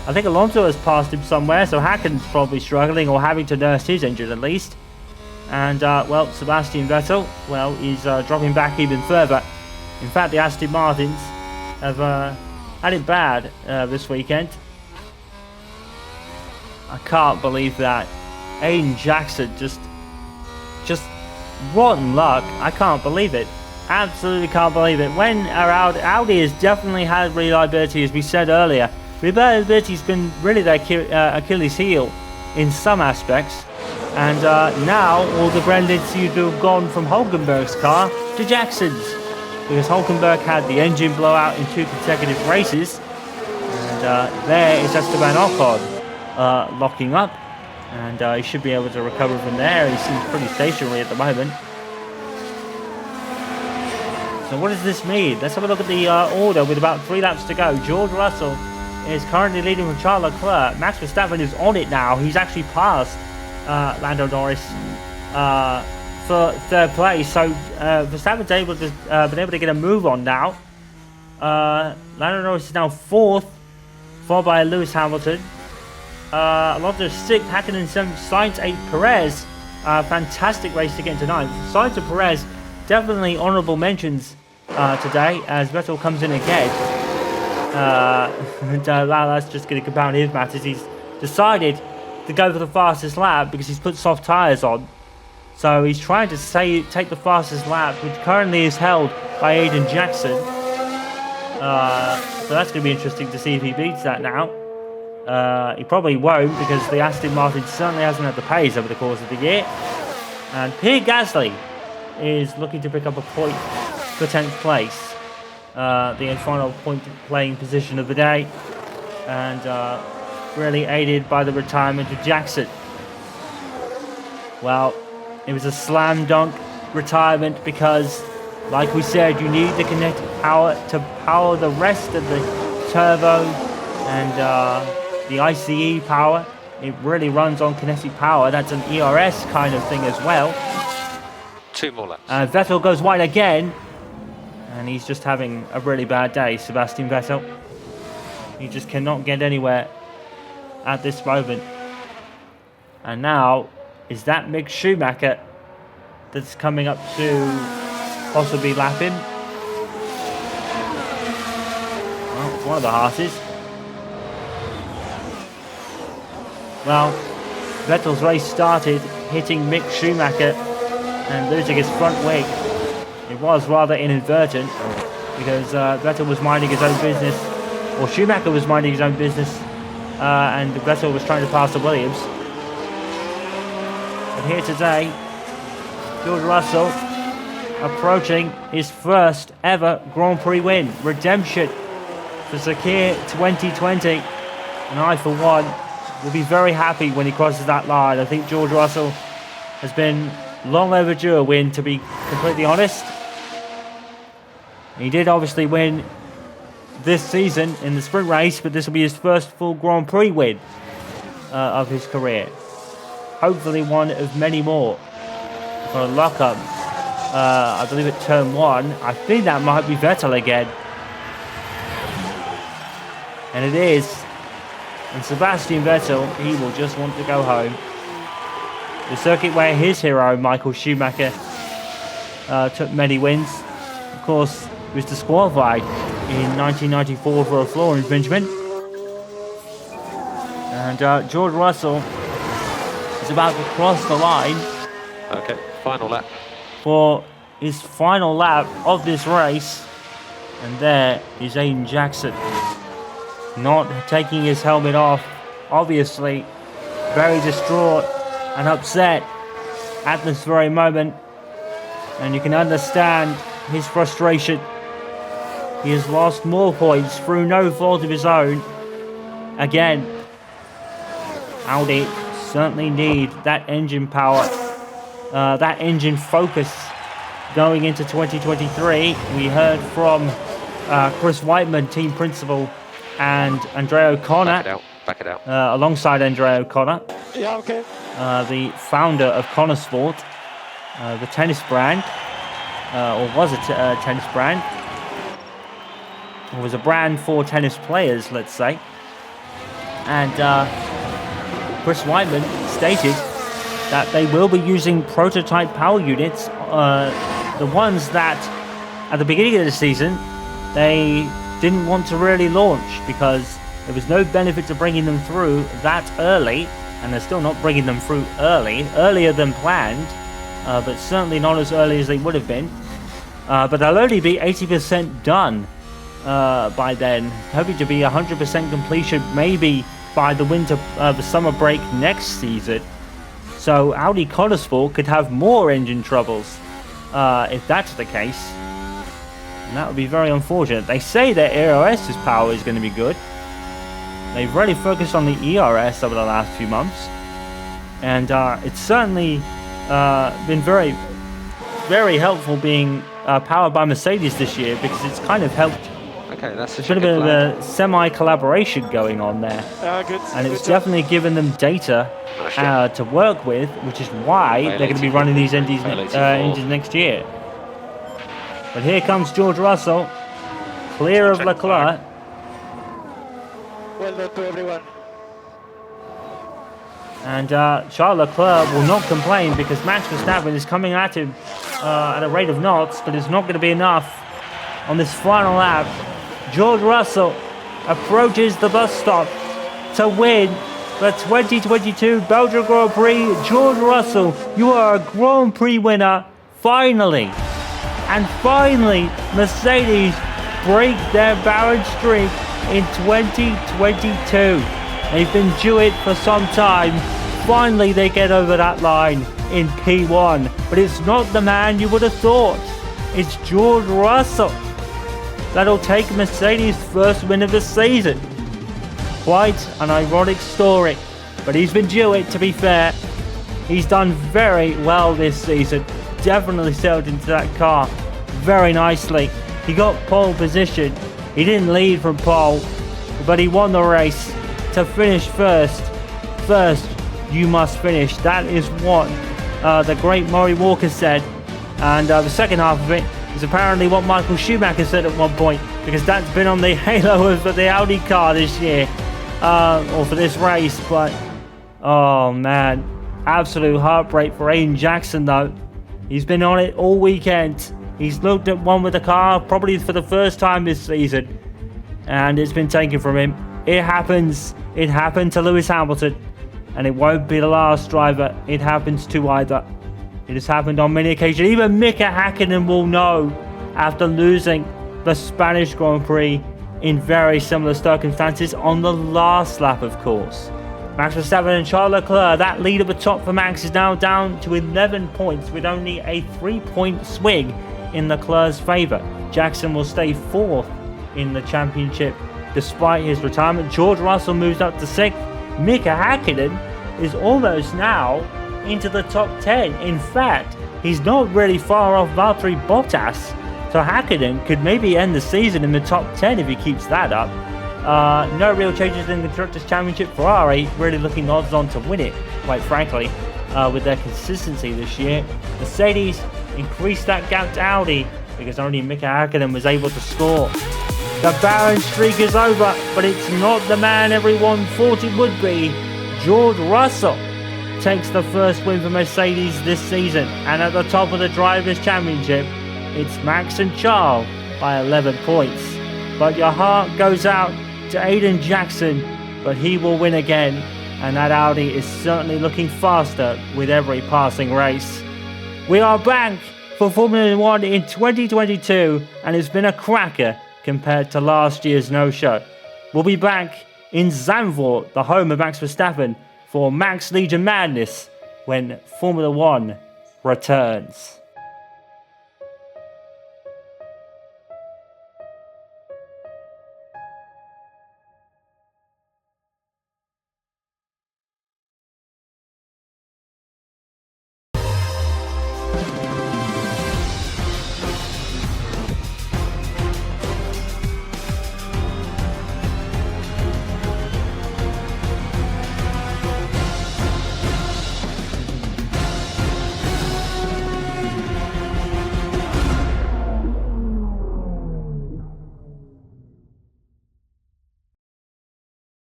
Alonso has passed him somewhere, so Hakkinen's probably struggling or having to nurse his engine at least. And, well, Sebastian Vettel, well, he's dropping back even further. In fact, the Aston Martins have had it bad this weekend. I can't believe that. Aiden Jackson just rotten luck. I can't believe it. Absolutely can't believe it. When our Audi has definitely had reliability, as we said earlier. Reliability's been really their Achilles heel in some aspects. And now all the credits seem to have gone from Hulkenberg's car to Jackson's. Because Hulkenberg had the engine blowout in 2 consecutive races. And there is Esteban Ocon locking up. And he should be able to recover from there. He seems pretty stationary at the moment. So what does this mean? Let's have a look at the order with about 3 laps to go. George Russell is currently leading from Charles Leclerc. Max Verstappen is on it now. He's actually passed Lando Norris for 3rd place. So Verstappen's been able to get a move on now. Lando Norris is now 4th, followed by Lewis Hamilton. Alonso 6th, Hakkinen 7th, Sainz 8th, Perez. Fantastic race to get into 9th. Sainz and Perez, definitely honourable mentions today as Vettel comes in again. That's just going to compound his matters. He's decided to go for the fastest lap because he's put soft tyres on. So he's trying to take the fastest lap, which currently is held by Aiden Jackson. So that's going to be interesting to see if he beats that now. He probably won't because the Aston Martin certainly hasn't had the pace over the course of the year. And Pierre Gasly is looking to pick up a point for 10th place. The final point playing position of the day. And really aided by the retirement of Jackson. Well, it was a slam dunk retirement because, like we said, you need the kinetic power to power the rest of the turbo and the ICE power. It really runs on kinetic power. That's an ERS kind of thing as well. 2 more laps. Vettel goes wide again. And he's just having a really bad day, Sebastian Vettel. He just cannot get anywhere at this moment. And now, is that Mick Schumacher that's coming up to possibly lap him? Well, it's one of the Haas's. Well, Vettel's race started hitting Mick Schumacher and losing his front wing. It was rather inadvertent because Vettel was minding his own business, or Schumacher was minding his own business, and Vettel was trying to pass the Williams. But here today, George Russell approaching his first ever Grand Prix win. Redemption for Chequered 2020. And I, for one, will be very happy when he crosses that line. I think George Russell has been long overdue a win, to be completely honest. He did obviously win this season in the sprint race, but this will be his first full Grand Prix win of his career. Hopefully one of many more. For a lock-up, I believe at turn 1. I think that might be Vettel again. And it is. And Sebastian Vettel, he will just want to go home. The circuit where his hero, Michael Schumacher, took many wins. Of course, he was disqualified in 1994 for a floor infringement. And George Russell is about to cross the line. Okay, final lap. For his final lap of this race. And there is Aiden Jackson. Not taking his helmet off. Obviously, very distraught and upset at this very moment. And you can understand his frustration. He has lost more points through no fault of his own. Again, Audi certainly need that engine power, that engine focus going into 2023. We heard from Chris Whiteman, team principal, and Andrea O'Connor. Back it out. Alongside Andrea O'Connor. Yeah, okay. The founder of Connor Sport, the tennis brand, or was a tennis brand. It was a brand for tennis players, let's say. And Chris Whiteman stated that they will be using prototype power units, the ones that at the beginning of the season they didn't want to really launch because there was no benefit to bringing them through that early, and they're still not bringing them through earlier than planned, but certainly not as early as they would have been. But they'll only be 80% done by then, hoping to be 100% completion maybe by the summer break next season. So Audi Conesport could have more engine troubles if that's the case. And that would be very unfortunate. They say their ERS's power is going to be good. They've really focused on the ERS over the last few months. And it's certainly been very, very helpful being powered by Mercedes this year, because it's kind of helped. Okay, that's a bit of a semi-collaboration going on there. Good. And it's definitely given them data to work with, which is why they're going to be running these engines next year. But here comes George Russell, clear of Leclerc. Well done to everyone. And Charles Leclerc will not complain, because Max Verstappen is coming at him at a rate of knots, but it's not going to be enough on this final lap. George Russell approaches the bus stop to win the 2022 Belgian Grand Prix. George Russell, you are a Grand Prix winner, finally. And finally, Mercedes break their barren streak in 2022. They've been due it for some time. Finally, they get over that line in P1. But it's not the man you would have thought. It's George Russell that'll take Mercedes' first win of the season. Quite an ironic story, but he's been due it, to be fair. He's done very well this season. Definitely settled into that car very nicely. He got pole position. He didn't lead from pole, but he won the race to finish first. First, you must finish. That is what the great Murray Walker said. And the second half of it is apparently what Michael Schumacher said at one point, because that's been on the halo of the Audi car this year, or for this race. But, oh man, absolute heartbreak for Aiden Jackson though. He's been on it all weekend. He's looked at one with the car probably for the first time this season, and it's been taken from him. It happens. It happened to Lewis Hamilton, and it won't be the last driver it happens to either. It has happened on many occasions. Even Mika Hakkinen will know after losing the Spanish Grand Prix in very similar circumstances on the last lap, of course. Max Verstappen and Charles Leclerc, that lead at the top for Max is now down to 11 points with only a 3-point swing in Leclerc's favour. Jackson will stay 4th in the championship despite his retirement. George Russell moves up to 6th. Mika Hakkinen is almost now into the top 10. In fact, he's not really far off Valtteri Bottas, so Hakkinen could maybe end the season in the top 10 if he keeps that up. No real changes in the Constructors' Championship. Ferrari really looking odds on to win it, quite frankly, with their consistency this year. Mercedes increased that gap to Audi because only Mika Hakkinen was able to score. The barren streak is over, but it's not the man everyone thought it would be. George Russell takes the first win for Mercedes this season, and at the top of the Drivers' Championship, it's Max and Charles by 11 points. But your heart goes out to Aiden Jackson, but he will win again, and that Audi is certainly looking faster with every passing race. We are back for Formula 1 in 2022, and it's been a cracker compared to last year's no-show. We'll be back in Zandvoort, the home of Max Verstappen, for Max Legion Madness when Formula 1 returns.